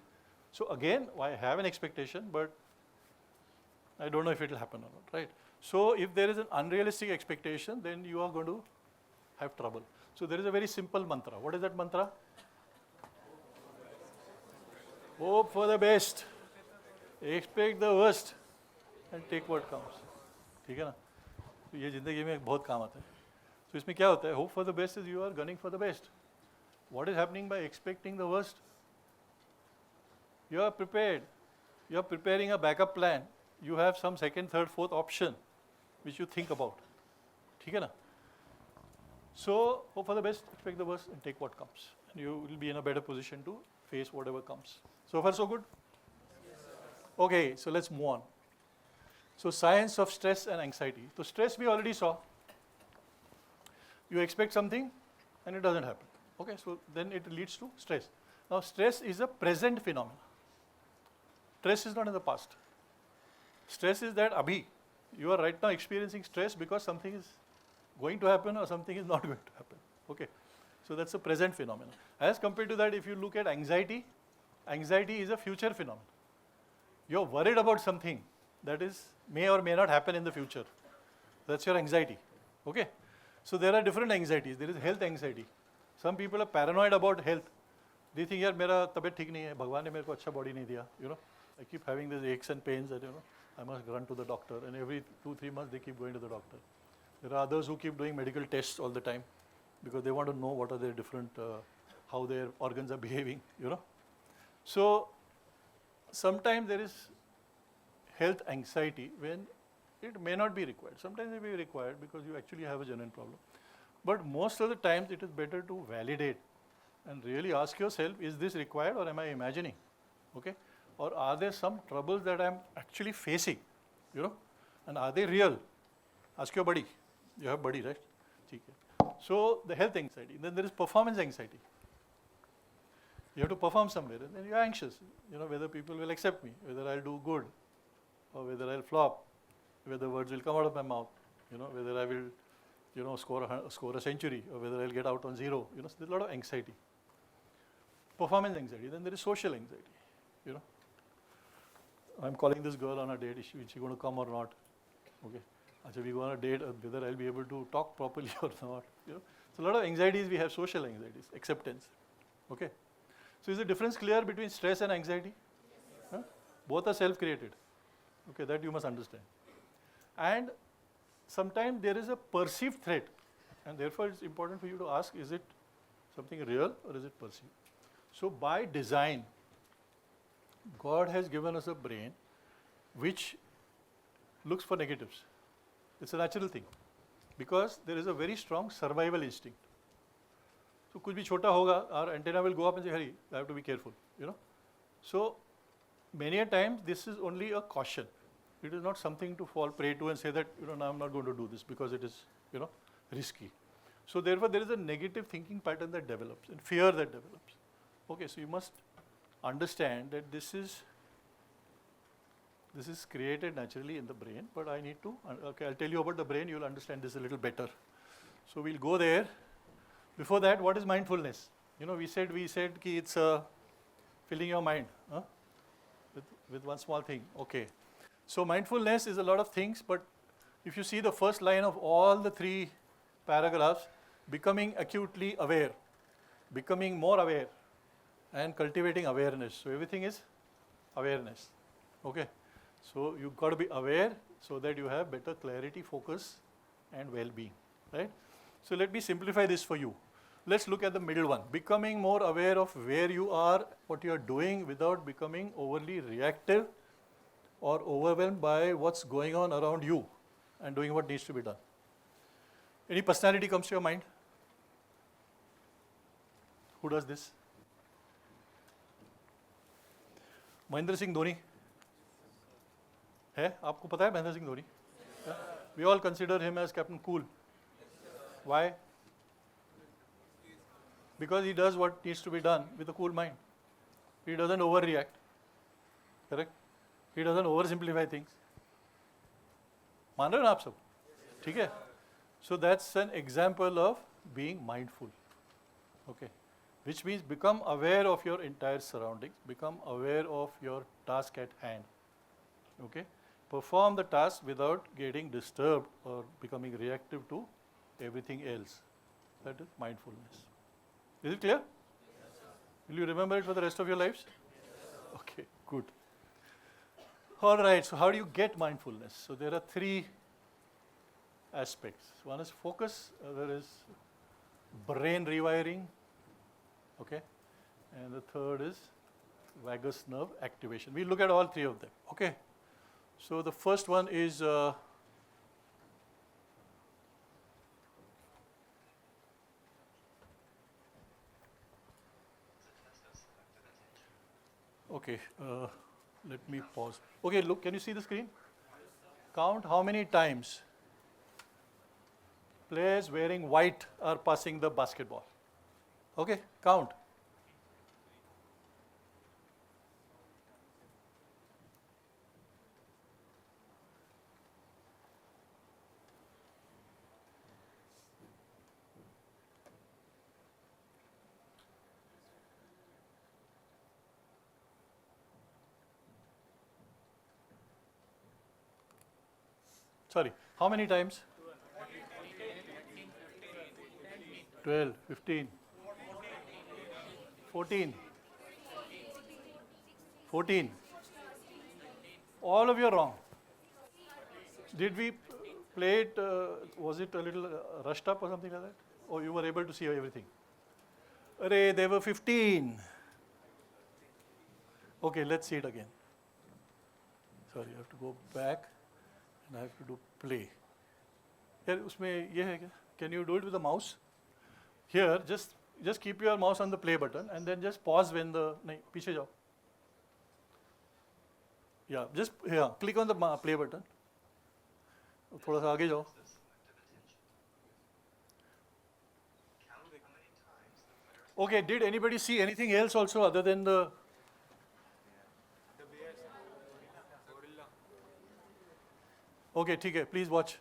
So again, I have an expectation, but I don't know if it will happen or not, right? So if there is an unrealistic expectation, then you are going to have trouble. So there is a very simple mantra. What is that mantra? Hope for the best, expect the worst, and take what comes. ठीक है ना? तो ये जिंदगी में बहुत काम आता है. So इसमें क्या होता है? Hope for the best is you are gunning for the best. What is happening by expecting the worst? You are prepared. You are preparing a backup plan. You have some second, third, fourth option which you think about. ठीक है ना? So hope for the best, expect the worst, and take what comes. And you will be in a better position to face whatever comes. So far so good? Okay, so let's move on. So science of stress and anxiety. So stress we already saw. You expect something and it doesn't happen. Okay, so then it leads to stress. Now stress is a present phenomenon. Stress is not in the past. Stress is that abhi, you are right now experiencing stress because something is going to happen or something is not going to happen. Okay, so that's a present phenomenon. As compared to that, if you look at anxiety, anxiety is a future phenomenon. You're worried about something that is may or may not happen in the future. That's your anxiety. Okay. So there are different anxieties. There is health anxiety. Some people are paranoid about health. They think, यार मेरा तबीयत ठीक नहीं है, भगवान ने मेरे को अच्छा body नहीं दिया. I keep having these aches and pains that I must run to the doctor, and every 2-3 months they keep going to the doctor. There are others who keep doing medical tests all the time because they want to know what are their different, how their organs are behaving. So sometimes there is health anxiety when it may not be required. Sometimes it may be required because you actually have a genuine problem. But most of the times it is better to validate and really ask yourself, is this required or am I imagining? Okay? Or are there some troubles that I am actually facing? And are they real? Ask your buddy. You have buddy, right? So the health anxiety. Then there is performance anxiety. You have to perform somewhere and then you are anxious. Whether people will accept me, whether I'll do good or whether I'll flop, whether words will come out of my mouth, whether I will, score a century or whether I'll get out on 0. So there's a lot of anxiety. Performance anxiety. Then there is social anxiety. I'm calling this girl on a date. Is she going to come or not? Okay. Actually, we go on a date, whether I'll be able to talk properly or not. So a lot of anxieties we have, social anxieties, acceptance. Okay. So is the difference clear between stress and anxiety? Huh? Both are self-created. Okay, that you must understand. And sometimes there is a perceived threat, and therefore it's important for you to ask, is it something real or is it perceived? So by design, God has given us a brain which looks for negatives. It's a natural thing because there is a very strong survival instinct. So kuch bhi chota hoga, our antenna will go up and say, "Hey, I have to be careful." You know. So many a times this is only a caution. It is not something to fall prey to and say that, now I'm not going to do this because it is, risky. So therefore there is a negative thinking pattern that develops and fear that develops. Okay, so you must understand that this is created naturally in the brain, but I need to, okay, I'll tell you about the brain, you'll understand this a little better. So we'll go there. Before that, what is mindfulness? We said ki it's filling your mind with one small thing. Okay. So mindfulness is a lot of things, but if you see the first line of all the 3 paragraphs, becoming acutely aware, becoming more aware, and cultivating awareness. So everything is awareness. Okay. So you've got to be aware so that you have better clarity, focus, and well-being. Right? So let me simplify this for you. Let's look at the middle one. Becoming more aware of where you are, what you are doing without becoming overly reactive or overwhelmed by what's going on around you and doing what needs to be done. Any personality comes to your mind? Who does this? Mahendra Singh Dhoni है? आपको पता है Mahendra Singh Dhoni? We all consider him as Captain Cool. Why? Because he does what needs to be done with a cool mind. He doesn't overreact. Correct? He doesn't oversimplify things. मान रहे हो ना आप सब? ठीक है? So that's an example of being mindful. Okay. Which means become aware of your entire surroundings, become aware of your task at hand. Okay. Perform the task without getting disturbed or becoming reactive to everything else. That is mindfulness. Is it clear? Yes, sir. Will you remember it for the rest of your lives? Yes. Okay, good. All right, so how do you get mindfulness? So there are 3 aspects. One is focus, other is brain rewiring, okay, and the third is vagus nerve activation. We'll look at all 3 of them, okay. So the first one is okay, let me pause. Okay, look, can you see the screen? Count how many times players wearing white are passing the basketball. Okay, count. Sorry, how many times? 12, 15, 14, 14. All of you are wrong. Did we play it, was it a little rushed up or something like that? Or you were able to see everything? Array, there were 15. Okay, let's see it again. Sorry, I have to go back and I have to do play. Here, usme ye hai kya? Can you do it with the mouse? Here, just keep your mouse on the play button and then just pause when the, nahi, पीछे जाओ. Yeah, just here, click on the play button. थोड़ा सा आगे जाओ. Okay, did anybody see anything else also other than the? Okay, ठीक है, please watch.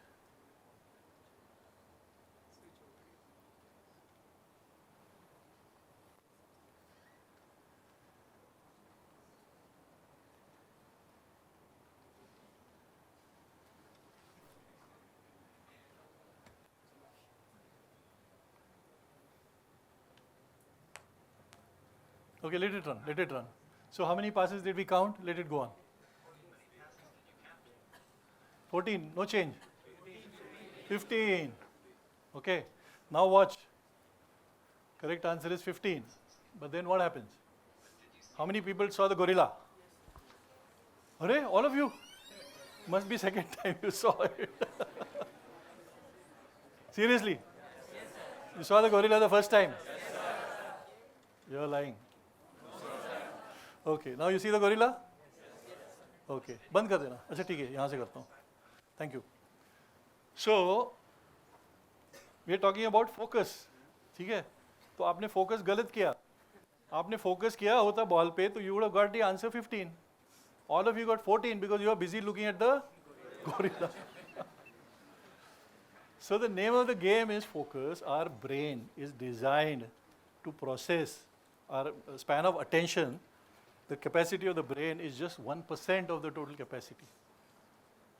Okay, let it run, let it run. So how many passes did we count? Let it go on. 14, no change. 15. Okay, now watch. Correct answer is 15. But then what happens? How many people saw the gorilla? Hooray, all of you. Must be second time you saw it. Seriously? You saw the gorilla the first time? You're lying. Okay, now you see the gorilla? Okay, बंद कर देना. अच्छा ठीक है, यहाँ से करता हूँ. Thank you. So, we are talking about focus. ठीक है? तो आपने focus गलत किया. आपने focus किया होता ball पे, तो you would have got the answer 15. All of you got 14 because you are busy looking at the gorilla. So the name of the game is focus. Our brain is designed to process our span of attention. The capacity of the brain is just 1% of the total capacity.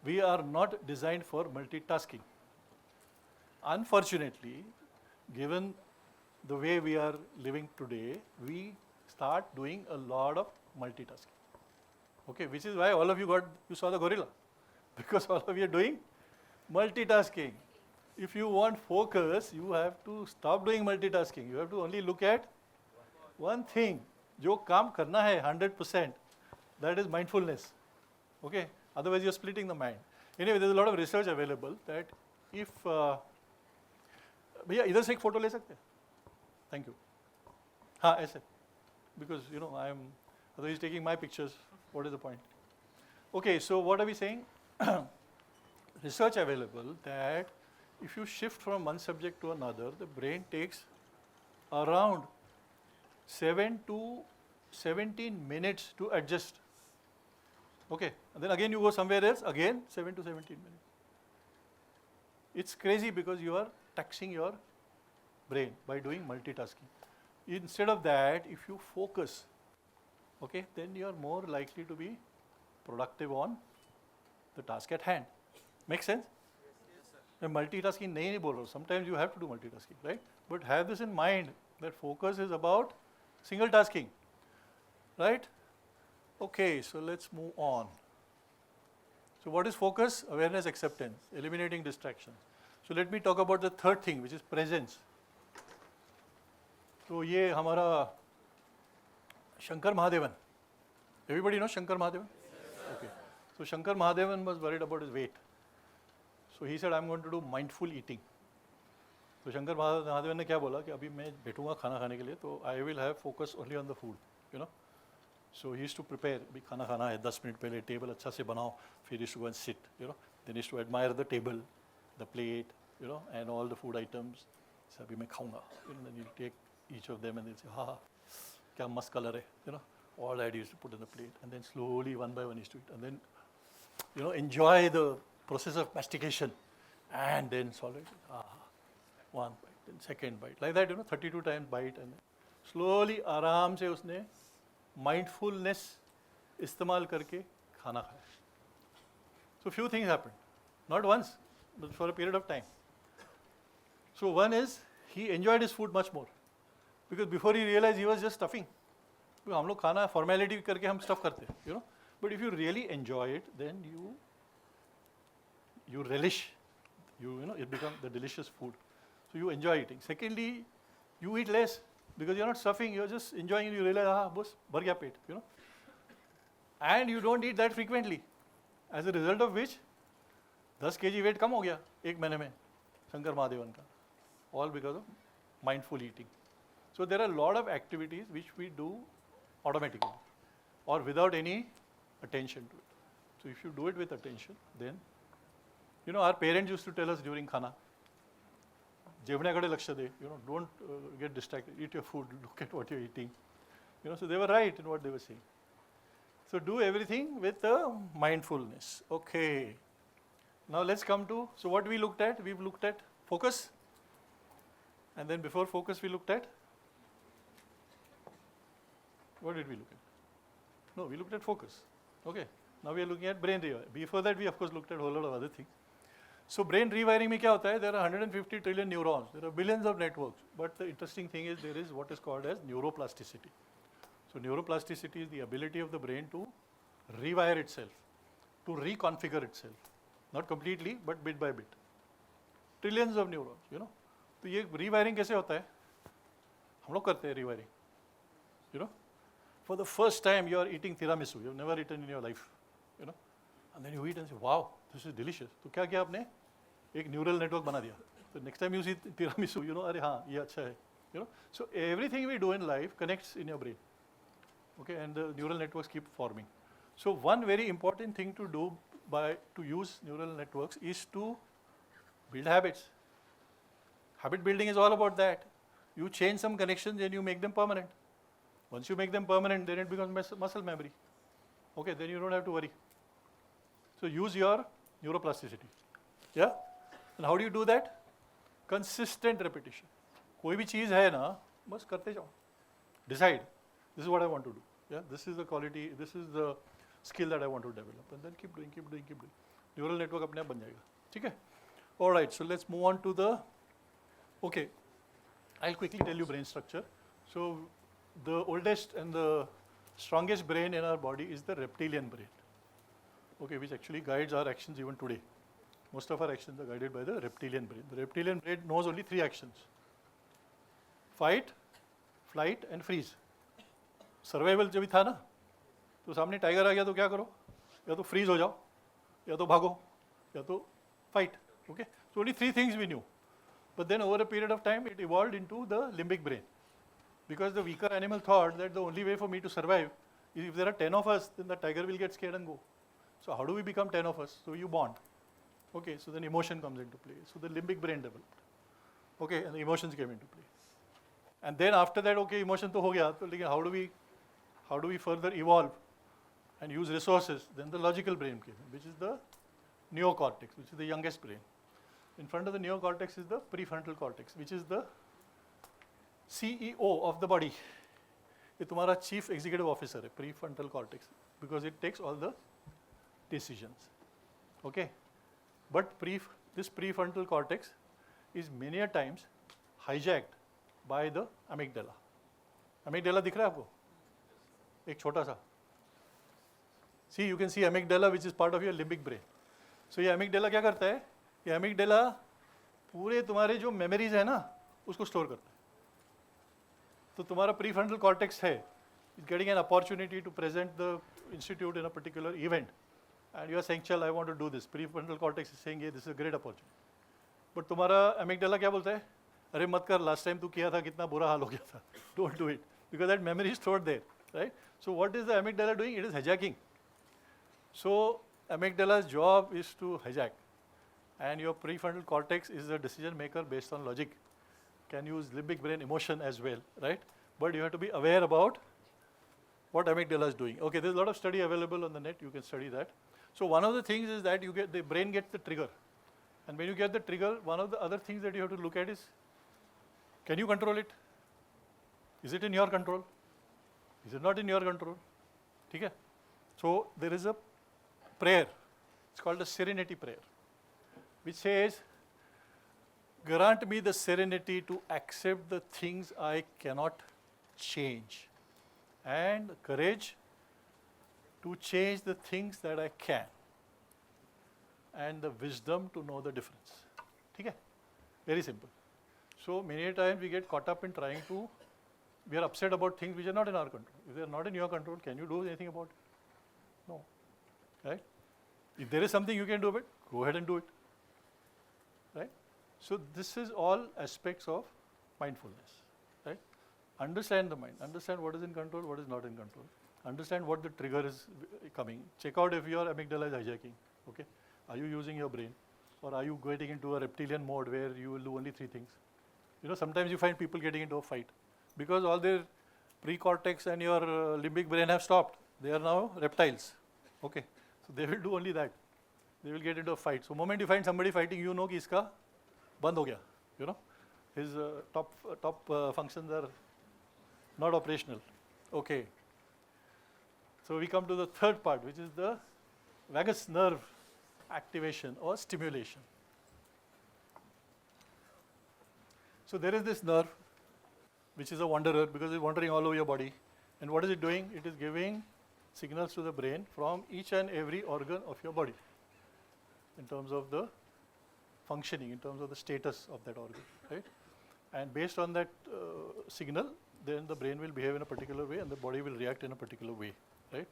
We are not designed for multitasking. Unfortunately, given the way we are living today, we start doing a lot of multitasking. Okay, which is why all of you saw the gorilla. Because all of you are doing multitasking. If you want focus, you have to stop doing multitasking. You have to only look at one thing. जो काम करना है 100%, that is mindfulness. Okay, otherwise you're splitting the mind. Anyway, there's a lot of research available that if भैया इधर से एक photo ले सकते हैं? Thank you. हाँ ऐसे, because you know otherwise he's taking my pictures. What is the point? Okay, so what are we saying? Research available that if you shift from one subject to another, the brain takes around 7 to 17 minutes to adjust. Okay, and then again you go somewhere else, again 7 to 17 minutes. It's crazy because you are taxing your brain by doing multitasking. Instead of that, if you focus, okay, then you are more likely to be productive on the task at hand. Make sense? मैं multitasking नहीं बोल रहा हूँ. Sometimes you have to do multitasking, right? But have this in mind that focus is about single tasking, right? Okay, so let's move on. So what is focus? Awareness, acceptance, eliminating distractions. So let me talk about the third thing, which is presence. तो ये हमारा Shankar Mahadevan. Everybody knows Shankar Mahadevan? Okay. So Shankar Mahadevan was worried about his weight. So he said, I'm going to do mindful eating. तो शंकर महादेवन ने क्या बोला कि अभी मैं बैठूंगा खाना खाने के लिए तो I will have focus only on the food, you know. So he used to prepare, भी खाना खाना है 10 मिनट पहले टेबल अच्छा से बनाओ, फिर used to go and sit, you know, then used to admire the table, the plate, you know, and all the food items. So अभी मैं खाऊंगा, you know, then you take each of them and then say हाँ क्या मस्त colour है, you know, all that used to put in the plate and then slowly one by one used to eat and then you know enjoy the process of mastication and then swallow it. One bite, then second bite, like that, you know, 32 times bite and slowly आराम से उसने mindfulness इस्तेमाल करके खाना खाया. So few things happened, not once, but for a period of time. So one is he enjoyed his food much more because before he realized he was just stuffing. तो हम लोग खाना formality करके हम stuff करते हैं, you know, but if you really enjoy it, then you relish, you know, it becomes the delicious food. So you enjoy eating. Secondly, you eat less because you're not stuffing, you're just enjoying it. You realize, boss, भर गया पेट, you know. And you don't eat that frequently. As a result of which, 10 kg weight कम हो गया एक महीने में शंकर महादेवन का. All because of mindful eating. So there are a lot of activities which we do automatically or without any attention to it. So if you do it with attention, then, you know, our parents used to tell us during khana, जेवण्याकडे लक्ष दे, you know, don't get distracted, eat your food, look at what you're eating, you know. So they were right in what they were saying. So do everything with mindfulness. Okay, now let's come to, so what we looked at, we've looked at focus, and then before focus we looked at, what did we look at? No, we looked at focus. Okay, now we are looking at brain rewiring. Before that we of course looked at a whole lot of other things. So brain rewiring में क्या होता है? There are 150 trillion neurons. There are billions of networks. But the interesting thing is there is what is called as neuroplasticity. So neuroplasticity is the ability of the brain to rewire itself, to reconfigure itself. Not completely, but bit by bit. Trillions of neurons, you know. तो ये rewiring कैसे होता है? हम लोग करते हैं rewiring. You know, for the first time you are eating tiramisu. You've never eaten in your life, you know. And then you eat and say, wow, this is delicious. तो क्या किया आपने? एक neural network बना दिया. So next time you see tiramisu, you know, अरे हाँ, ये अच्छा है. You know, so everything we do in life connects in your brain. Okay, and the neural networks keep forming. So one very important thing to do to use neural networks is to build habits. Habit building is all about that. You change some connections and you make them permanent. Once you make them permanent, then it becomes muscle memory. Okay, then you don't have to worry. So use your neuroplasticity. Yeah? And how do you do that? Consistent repetition. कोई भी चीज़ है ना, बस करते जाओ. Decide. This is what I want to do. Yeah, this is the quality, this is the skill that I want to develop. And then keep doing, keep doing, keep doing. Neural network अपने आप बन जाएगा. ठीक है? All right, so let's move on to the, okay, I'll quickly tell you brain structure. So the oldest and the strongest brain in our body is the reptilian brain. Okay, which actually guides our actions even today. Most of our actions are guided by the reptilian brain. The reptilian brain knows only 3 actions. Fight, flight and freeze. Survival जब भी था ना, तो सामने tiger आ गया तो क्या करो? या तो फ्रीज हो जाओ, या तो भागो, या तो fight. Okay, so only 3 things we knew. But then over a period of time, it evolved into the limbic brain, because the weaker animal thought that the only way for me to survive is if there are 10 of us, then the tiger will get scared and go. So how do we become 10 of us? So you bond. Okay, so then emotion comes into play. So the limbic brain developed. Okay, and the emotions came into play. And then after that, okay, emotion to ho gaya, so how do we further evolve and use resources? Then the logical brain came in, which is the neocortex, which is the youngest brain. In front of the neocortex is the prefrontal cortex, which is the CEO of the body. ये तुम्हारा chief executive officer है, prefrontal cortex, because it takes all the decisions. Okay, but this prefrontal cortex is many a times hijacked by the amygdala. Amygdala दिख रहा है आपको? एक छोटा सा. See, you can see amygdala, which is part of your limbic brain. So ये amygdala क्या करता है? ये amygdala पूरे तुम्हारे जो memories है ना, उसको store करता है. तो तुम्हारा prefrontal cortex है, is getting an opportunity to present the institute in a particular event, and you are saying, "Chal, I want to do this." Prefrontal cortex is saying, "This is a great opportunity." But तुम्हारा amygdala क्या बोलता है? अरे मत कर, last time तू किया था कितना बुरा हाल हो गया था. Don't do it, because that memory is stored there, right? So what is the amygdala doing? It is hijacking. So amygdala's job is to hijack, and your prefrontal cortex is the decision maker based on logic. Can use limbic brain emotion as well, right? But you have to be aware about what amygdala is doing. Okay, there's a lot of study available on the net. You can study that. So one of the things is that the brain gets the trigger, and when you get the trigger, one of the other things that you have to look at is, can you control it? Is it in your control? Is it not in your control? ठीक है? So there is a prayer. It's called the serenity prayer, which says, grant me the serenity to accept the things I cannot change, and the courage to change the things that I can, and the wisdom to know the difference. ठीक है? Very simple. So many times we get caught up in we are upset about things which are not in our control. If they are not in your control, can you do anything about it? No. Right? If there is something you can do about it, go ahead and do it. Right? So this is all aspects of mindfulness. Right? Understand the mind. Understand what is in control, what is not in control. Understand what the trigger is coming. Check out if your amygdala is hijacking. Okay? Are you using your brain? Or are you getting into a reptilian mode where you will do only 3 things? You know, sometimes you find people getting into a fight because all their precortex and your limbic brain have stopped. They are now reptiles. Okay, so they will do only that. They will get into a fight. So moment you find somebody fighting, you know कि इसका बंद हो गया. You know, his top functions are not operational. Okay. So we come to the third part, which is the vagus nerve activation or stimulation. So there is this nerve, which is a wanderer because it's wandering all over your body. And what is it doing? It is giving signals to the brain from each and every organ of your body in terms of the functioning, in terms of the status of that organ, right? And based on that signal, then the brain will behave in a particular way and the body will react in a particular way, right?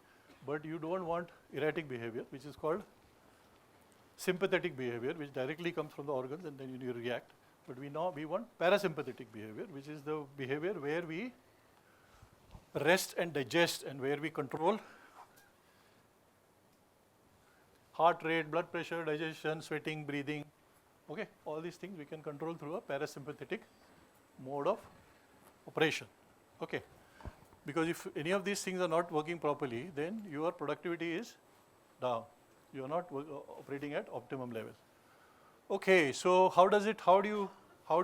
But you don't want erratic behavior, which is called sympathetic behavior, which directly comes from the organs and then you react. But we want parasympathetic behavior, which is the behavior where we rest and digest and where we control heart rate, blood pressure, digestion, sweating, breathing. Okay, all these things we can control through a parasympathetic mode of operation. Okay, because if any of these things are not working properly, then your productivity is down. You are not operating at optimum level. Okay, so how do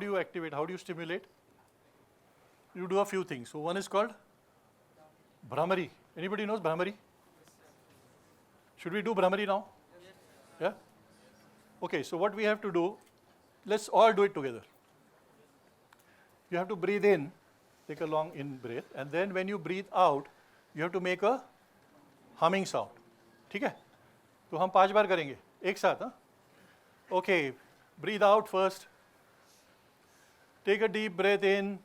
you activate? How do you stimulate? You do a few things. So one is called Bhramari. Anybody knows Bhramari? Should we do Bhramari now? Yeah? Okay, so what we have to do, let's all do it together. You have to breathe in, take a long in breath, and then when you breathe out, you have to make a humming sound. ठीक है? तो हम 5 बार करेंगे एक साथ, हाँ? Okay, breathe out first. Take a deep breath in.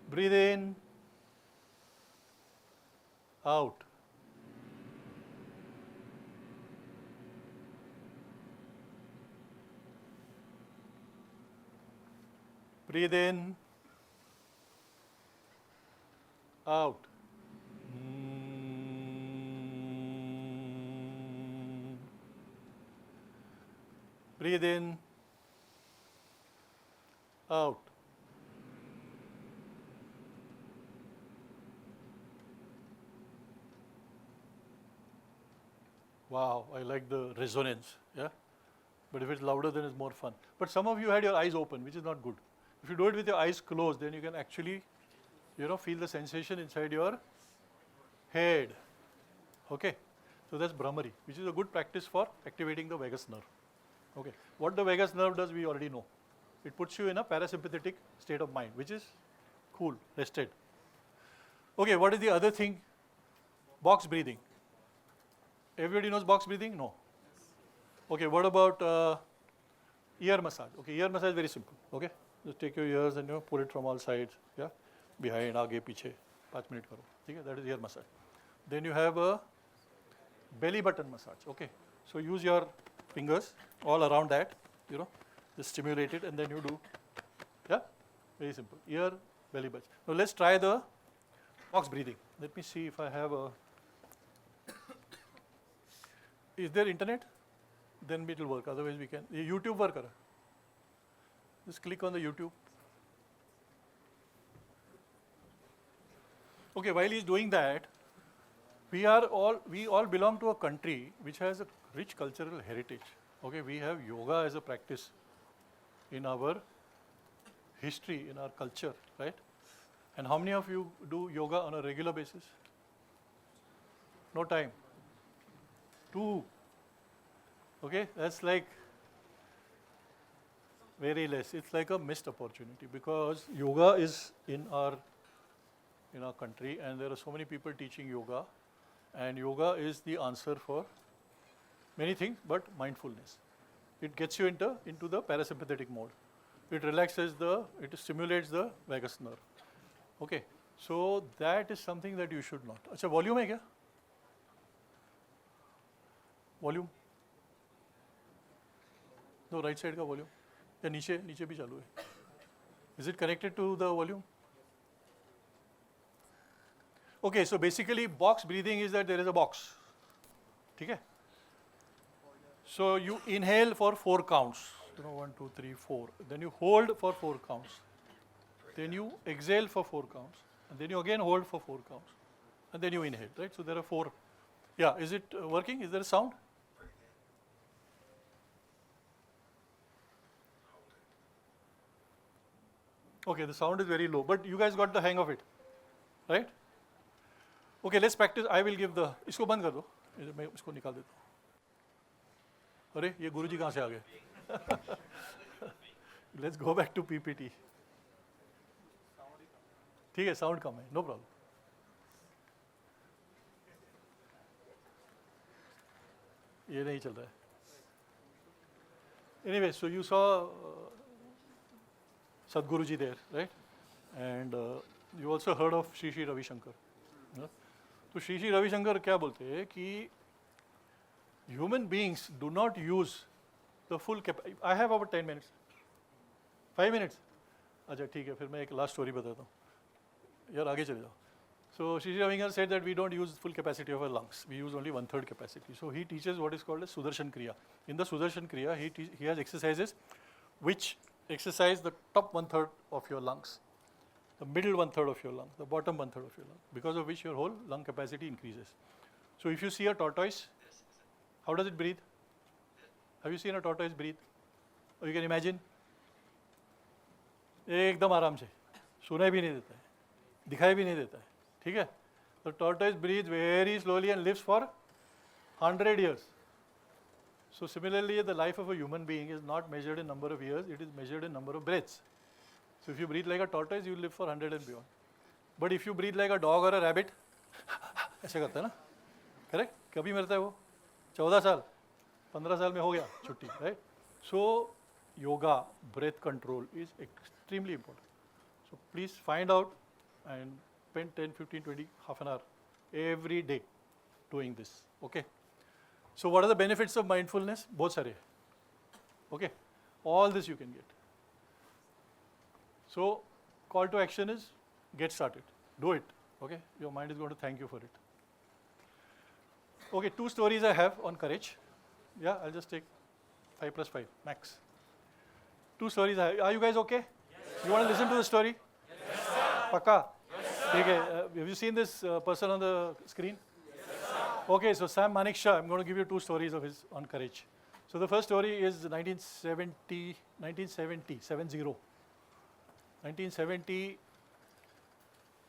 Breathe in, out. Breathe in, out. Breathe in, out. Wow, I like the resonance, yeah? But if it's louder, then it's more fun. But some of you had your eyes open, which is not good. If you do it with your eyes closed, then you can actually, feel the sensation inside your head. Okay, so that's Bhramari, which is a good practice for activating the vagus nerve. Okay, what the vagus nerve does, we already know. It puts you in a parasympathetic state of mind, which is cool, rested. Okay, what is the other thing? Box breathing. Everybody knows box breathing? No. Okay, what about ear massage? Okay, ear massage is very simple. Okay, just take your ears and pull it from all sides. Yeah, behind, aage, piche. 5 minutes karo. Okay, that is ear massage. Then you have a belly button massage. Okay, so use your fingers all around that. Just stimulate it and then you do. Yeah, very simple. Ear, belly button. Now let's try the box breathing. Let me see if I have a. Is there internet? Then it will work. Otherwise, we can. YouTube work. Just click on the YouTube. Okay, while he's doing that, we all belong to a country which has a rich cultural heritage. Okay, we have yoga as a practice in our history, in our culture, right? And how many of you do yoga on a regular basis? No time. 2. Okay, that's like very less. It's like a missed opportunity because yoga is in our country and there are so many people teaching yoga, and yoga is the answer for many things but mindfulness. It gets you into the parasympathetic mode. It it stimulates the vagus nerve. Okay, so that is something that you should not. अच्छा, volume है क्या? Volume? No, right side का volume. या नीचे भी चालू है. Is it connected to the volume? Okay, so basically box breathing is that there is a box. ठीक है? So you inhale for 4 counts. 1, 2, 3, 4. Then you hold for 4 counts. Then you exhale for 4 counts. And then you again hold for 4 counts. And then you inhale, right? So there are 4. Yeah, is it working? Is there a sound? Okay, the sound is very low, but you guys got the hang of it, right? Okay, let's practice. I will give the. इसको बंद कर दो. मैं इसको निकाल देता हूँ. अरे ये गुरुजी कहाँ से आ गए? Let's go back to PPT. ठीक है, साउंड कम है, नो प्रॉब्लम. ये नहीं चल रहा है. Anyway, so you saw Sadhguruji there, right? And you also heard of Shri Shri Ravi Shankar. तो श्री श्री रविशंकर क्या बोलते हैं कि human beings do not use the full capacity. I have about 10 minutes. 5 minutes? अच्छा ठीक है, फिर मैं एक लास्ट स्टोरी बताता हूँ. यार आगे चले जाओ. So Shri Shri Ravi Shankar said that we don't use full capacity of our lungs. We use only 1/3 capacity. So he teaches what is called as Sudarshan Kriya. In the Sudarshan Kriya, he has exercises which exercise the top 1/3 of your lungs, the middle 1/3 of your lungs, the bottom 1/3 of your lungs, because of which your whole lung capacity increases. So if you see a tortoise, how does it breathe? Have you seen a tortoise breathe? Or you can imagine? एकदम आराम से, सुनाई भी नहीं देता है, दिखाई भी नहीं देता है, ठीक है? The tortoise breathes very slowly and lives for 100 years. So similarly, the life of a human being is not measured in number of years, it is measured in number of breaths. So if you breathe like a tortoise, you will live for 100 and beyond. But if you breathe like a dog or a rabbit, ऐसे करता है ना, correct? कभी मरता है वो? 14 साल, 15 साल में हो गया छुट्टी, right? So yoga, breath control is extremely important. So please find out and spend 10, 15, 20, half an hour every day doing this, okay? So what are the benefits of mindfulness? बहुत सारे, okay? All this you can get. So call to action is get started, do it, okay? Your mind is going to thank you for it. Okay, 2 stories I have on courage. Yeah, I'll just take 5 plus 5 max. 2 stories I have. Are you guys okay? Yes. You want to listen to the story? Yes, sir. Pakka? Yes, sir. Okay, have you seen this person on the screen? Yes, sir. Okay, so Sam Manekshaw, I'm going to give you 2 stories of his on courage. So the first story is 1970, 1970,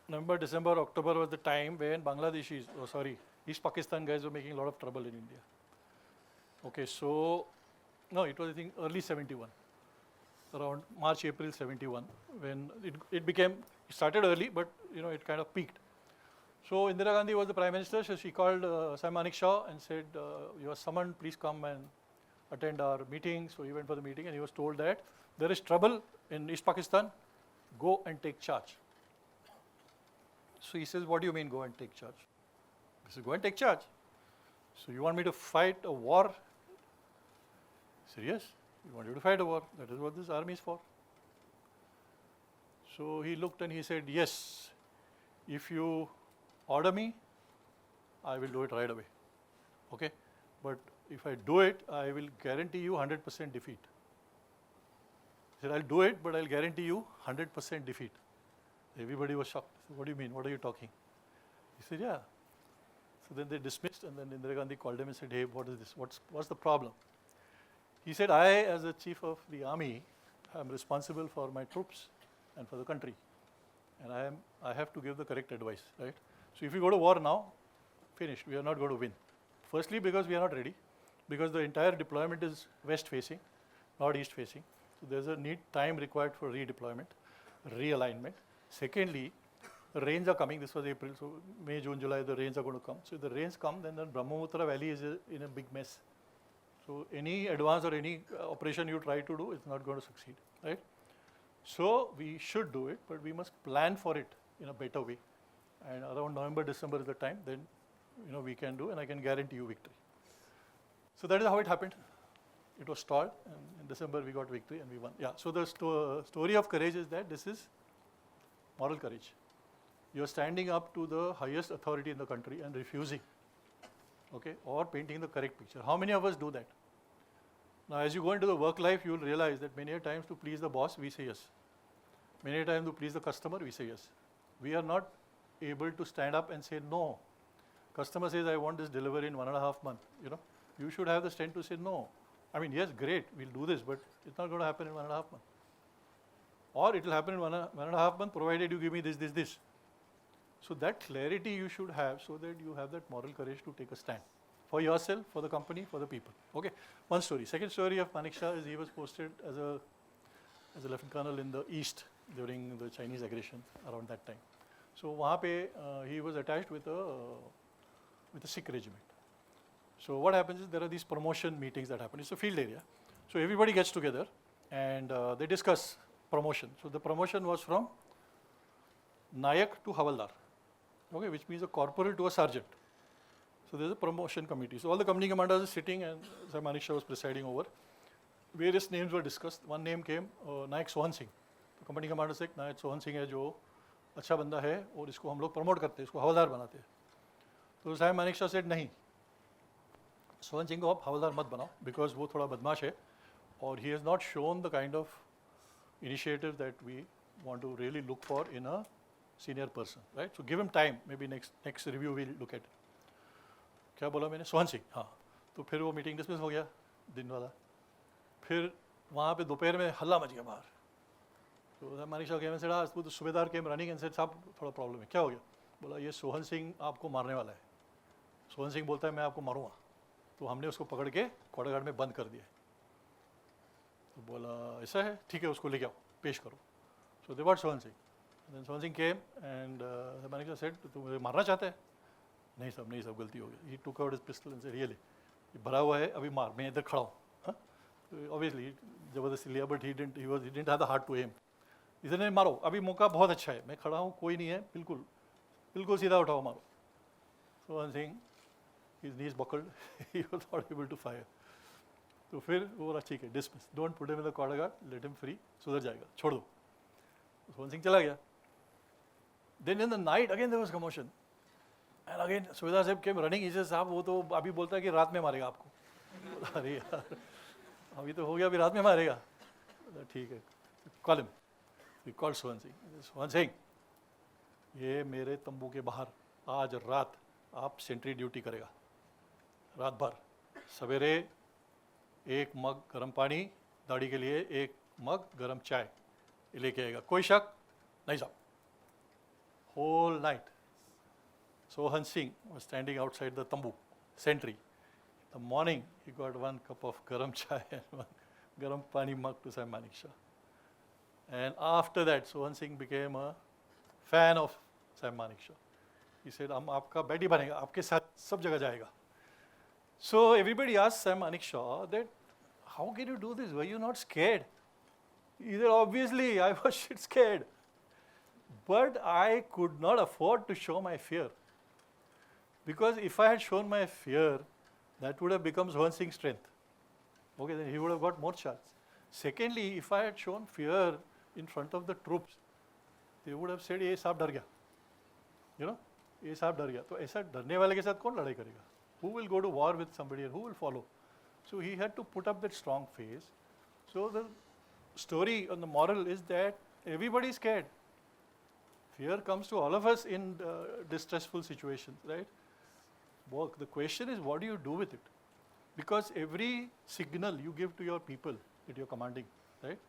November, December, October was the time when Bangladeshis, East Pakistan guys were making a lot of trouble in India. Okay, so, no, it was I think early 71, around March, April 71, when it started early, but you know, it kind of peaked. So Indira Gandhi was the Prime Minister, so she called Sam Manekshaw and said, you are summoned, please come and attend our meeting. So he went for the meeting and he was told that there is trouble in East Pakistan, go and take charge. So he says, what do you mean go and take charge? He says, go and take charge. So you want me to fight a war? He said, yes, we want you to fight a war. That is what this army is for. So he looked and he said, yes, if you order me, I will do it right away. Okay? But if I do it, I will guarantee you 100% defeat. He said, I'll do it, but I'll guarantee you 100% defeat. Everybody was shocked. Said, what do you mean? What are you talking? He said, yeah. So then they dismissed, and then Indira Gandhi called him and said, hey, what is this? What's the problem? He said, I, as the chief of the army, am responsible for my troops and for the country. And I have to give the correct advice, right? So if we go to war now, finished, we are not going to win. Firstly, because we are not ready, because the entire deployment is west facing, not east facing. So there's a time required for redeployment, realignment. Secondly, the rains are coming. This was April, so May, June, July, the rains are going to come. So if the rains come, then the Brahmaputra Valley is in a big mess. So any advance or any operation you try to do, it's not going to succeed, right? So we should do it, but we must plan for it in a better way. And around November, December is the time, then we can do, and I can guarantee you victory. So that is how it happened. It was stalled, and in December we got victory and we won. Yeah. So the story of courage is that this is moral courage. You are standing up to the highest authority in the country and refusing, okay, or painting the correct picture. How many of us do that? Now, as you go into the work life, you will realize that many times to please the boss, we say yes. Many times to please the customer, we say yes. We are not able to stand up and say no. Customer says, I want this delivered in 1.5 months. You should have the strength to say no. I mean, yes, great, we'll do this, but it's not going to happen in 1.5 months. Or it will happen in 1.5 months, provided you give me this. So that clarity you should have, so that you have that moral courage to take a stand for for yourself, for the company, for the people. Okay, one story. Second story of Manekshaw is he was posted as a lieutenant colonel in the east during the Chinese aggression around that time. So वहाँ पे he was attached with a Sikh regiment. So what happens is there are these promotion meetings that happen. It's a field area. So everybody gets together and they discuss promotion. So the promotion was from Nayak to Havaldar, okay, which means a corporal to a sergeant. So there's a promotion committee. So all the company commanders are sitting and Sir Manekshaw was presiding over. Various names were discussed. One name came, Nayak Sohan Singh. The company commander said, Nayak Sohan Singh है जो अच्छा बंदा है और इसको हम लोग promote करते हैं, इसको हवलदार बनाते हैं. तो साहब Manekshaw said नहीं, सोहन सिंह को आप हवलदार मत बनाओ because वो थोड़ा बदमाश है और he has not shown the kind of initiative that we want to really look for in a senior person, right? So give him time, maybe next review we'll look at it. क्या बोला मैंने? सोहन सिंह, हाँ. तो फिर वो meeting dismiss हो गया दिन वाला. फिर वहाँ पे दोपहर में हल्ला मच गया बाहर. तो Manekshaw came and said, हाँ, तो सूबेदार came running and said, साहब थोड़ा प्रॉब्लम है. क्या हो गया? बोला ये सोहन सिंह आपको मारने वाला है. सोहन सिंह बोलता है मैं आपको मारूंगा. तो हमने उसको पकड़ के कोड़ागाड़ में बंद कर दिया. तो बोला ऐसा है, ठीक है, उसको लेके आओ, पेश करो. So they bought Sohan Singh. Then Sohan Singh came and Manekshaw said, तू मुझे मारना चाहता है? नहीं सब गलती हो गई. He took out his pistol and said, really ये भरा हुआ है, अभी मार, मैं इधर खड़ा हूँ. ऑब्वियसली जबरदस्ती लिया, but he didn't have the heart to M. इधर नहीं, मारो, अभी मौका बहुत अच्छा है, मैं खड़ा हूँ, कोई नहीं है, बिल्कुल सीधा उठाओ, मारो. Sohan Singh, his knees buckled, he was not able to fire. तो फिर वो बोला ठीक है, dismiss, don't put him in the corner guard, let him free, सुधर जाएगा, छोड़ दो. सोहन सिंह चला गया. Then in the night again there was commotion, and again सुबेदार साहब came running. He says, साहब वो तो अभी बोलता है कि रात में मारेगा आपको. अरे यार, अभी तो हो गया, अभी रात में मारेगा. ठीक है, call him. We called Sohan Singh. Sohan Singh, ये मेरे तंबू के बाहर आज रात आप सेंट्री ड्यूटी करेगा, रात भर. सवेरे एक मग गर्म पानी, दाढ़ी के लिए एक मग गर्म चाय लेके आएगा. कोई शक नहीं साहब. Whole night Sohan Singh was standing outside the tambu, sentry. In the morning, he got 1 cup of garam chai and 1 garam pani mug to Sir Manekshaw. And after that, Sohan Singh became a fan of Sir Manekshaw. He said, हम आपका बैटी बनेगा, आपके साथ सब जगह जाएगा. So everybody asked Sir Manekshaw that, how can you do this? Were you not scared? He said, obviously, I was shit scared. But I could not afford to show my fear. Because if I had shown my fear, that would have become Sohan Singh's strength. Okay, then he would have got more chance. Secondly, if I had shown fear in front of the troops, they would have said, ये साहब डर गया. You know, ये साहब डर गया. तो ऐसा डरने वाले के साथ कौन लड़ाई करेगा? Who will go to war with somebody and who will follow? So he had to put up that strong face. So the story on the moral is that everybody is scared. Fear comes to all of us in distressful situations, right? Well, the question is, what do you do with it? Because every signal you give to your people that you're commanding, right,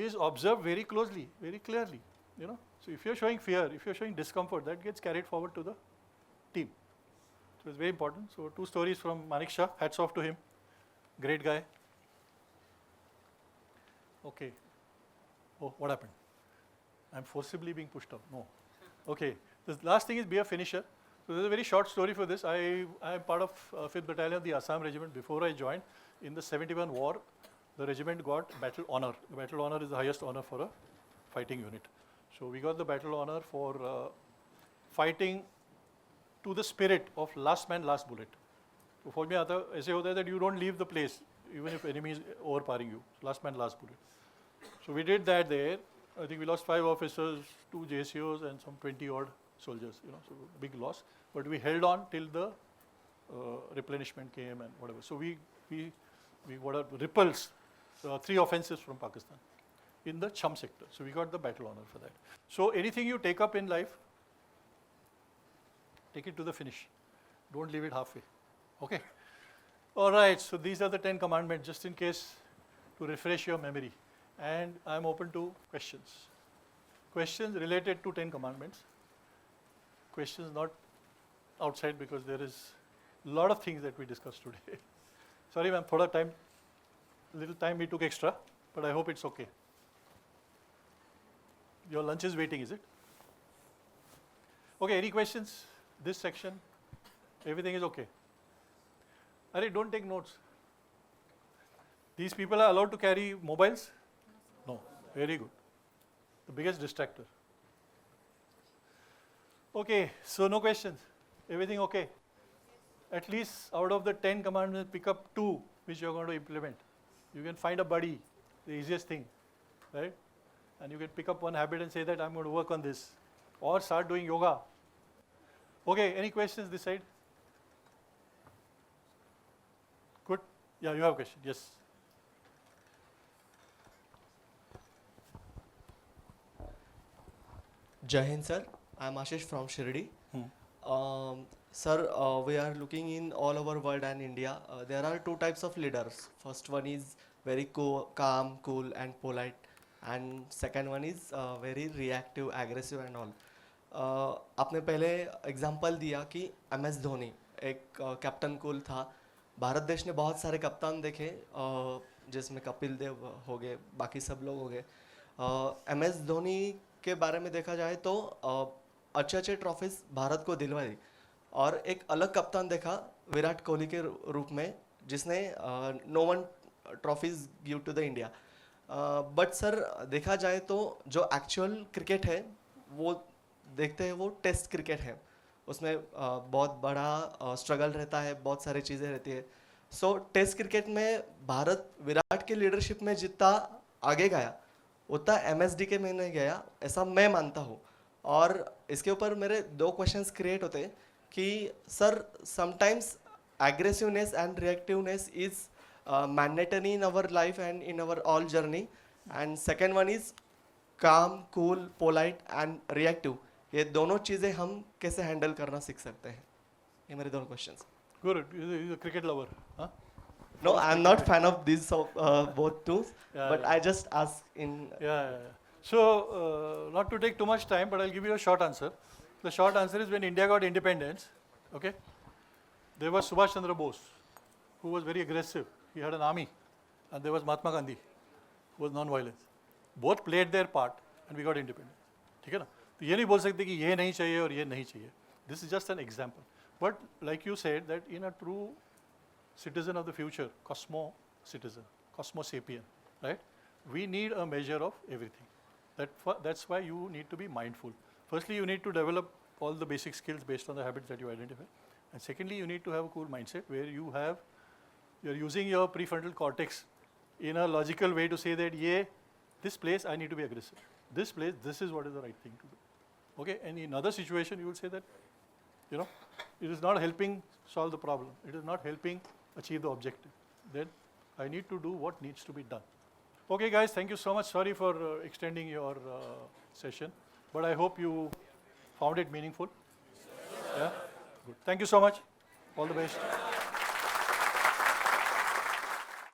is observed very closely, very clearly. You know, so if you're showing fear, if you're showing discomfort, that gets carried forward to the team. So it's very important. So 2 stories from Manekshaw. Hats off to him. Great guy. Okay. Oh, what happened? I'm forcibly being pushed up. No. Okay. The last thing is be a finisher. So there's a very short story for this. I am part of 5th Battalion of the Assam Regiment. Before I joined, in the 71 war, the regiment got Battle Honour. The Battle Honour is the highest honour for a fighting unit. So we got the Battle Honour for fighting to the spirit of last man, last bullet. So फौज में आता ऐसे होता है that you don't leave the place even if enemy is overpowering you. Last man, last bullet. So we did that there. I think we lost 5 officers, 2 JCOs, and some 20 odd soldiers. You know, so big loss. But we held on till the replenishment came and whatever. So we repulsed 3 offensives from Pakistan in the Cham sector. So we got the battle honor for that. So anything you take up in life, take it to the finish. Don't leave it halfway. Okay. All right. So these are the 10 commandments, just in case to refresh your memory. And I'm open to questions. Questions related to 10 commandments. Questions not outside because there is lot of things that we discussed today. Sorry ma'am, little time we took extra, but I hope it's okay. Your lunch is waiting, is it? Okay, any questions? This section, everything is okay. Arey, don't take notes. These people are allowed to carry mobiles? No, very good. The biggest distractor. Okay, so no questions. Everything okay? At least out of the 10 commandments, pick up 2 which you are going to implement. You can find a buddy, the easiest thing, right? And you can pick up one habit and say that I'm going to work on this. Or start doing yoga. Okay, any questions this side? Good? Yeah, you have a question. Yes. Jai Hind sir, I am Ashish from Shirdi. Sir, we are looking in all over world and India. There are 2 types of leaders. First one is very calm, cool and polite. And second one is very reactive, aggressive and all. आपने पहले example दिया कि MS Dhoni एक captain cool था. भारत देश ने बहुत सारे कप्तान देखे जिसमें कपिल देव हो गए, बाकी सब लोग हो गए. MS धोनी के बारे में देखा जाए तो अच्छे ट्रॉफीज भारत को दिलवाई और एक अलग कप्तान देखा विराट कोहली के रूप में जिसने no one trophies give to the India. But sir देखा जाए तो जो एक्चुअल क्रिकेट है वो देखते हैं वो टेस्ट क्रिकेट है. उसमें बहुत बड़ा स्ट्रगल रहता है, बहुत सारी चीज़ें रहती है. सो टेस्ट क्रिकेट में भारत विराट के लीडरशिप में जितना आगे गया उतना MSD के में नहीं गया, ऐसा मैं मानता हूँ. और इसके ऊपर मेरे 2 क्वेश्चंस क्रिएट होते हैं कि sir sometimes aggressiveness and reactiveness is mandatory in our life and in our all journey. And second one is calm, cool, polite and reactive. ये दोनों चीज़ें हम कैसे हैंडल करना सीख सकते हैं? ये मेरे 2 questions. Good. You're a cricket lover, huh? No, I'm not fan of these both tools, Yeah, but yeah. I just ask in. Yeah. So, not to take too much time, but I'll give you a short answer. The short answer is when India got independence, okay, there was Subhash Chandra Bose, who was very aggressive. He had an army. And there was Mahatma Gandhi, who was non-violence. Both played their part and we got independence. ठीक है ना? तो ये नहीं बोल सकते कि ये नहीं चाहिए और ये नहीं चाहिए. This is just an example. But like you said, that in a true citizen of the future, Cosmo sapien, right? We need a measure of everything. That's why you need to be mindful. Firstly, you need to develop all the basic skills based on the habits that you identify. And secondly, you need to have a cool mindset where you're using your prefrontal cortex in a logical way to say that, this place I need to be aggressive. This place, this is what is the right thing to do. Okay, and in other situation, you will say that, it is not helping solve the problem. It is not helping achieve the objective. Then I need to do what needs to be done. Okay guys, thank you so much. Sorry for extending your session, but I hope you found it meaningful. Yeah, good. Thank you so much. All the best.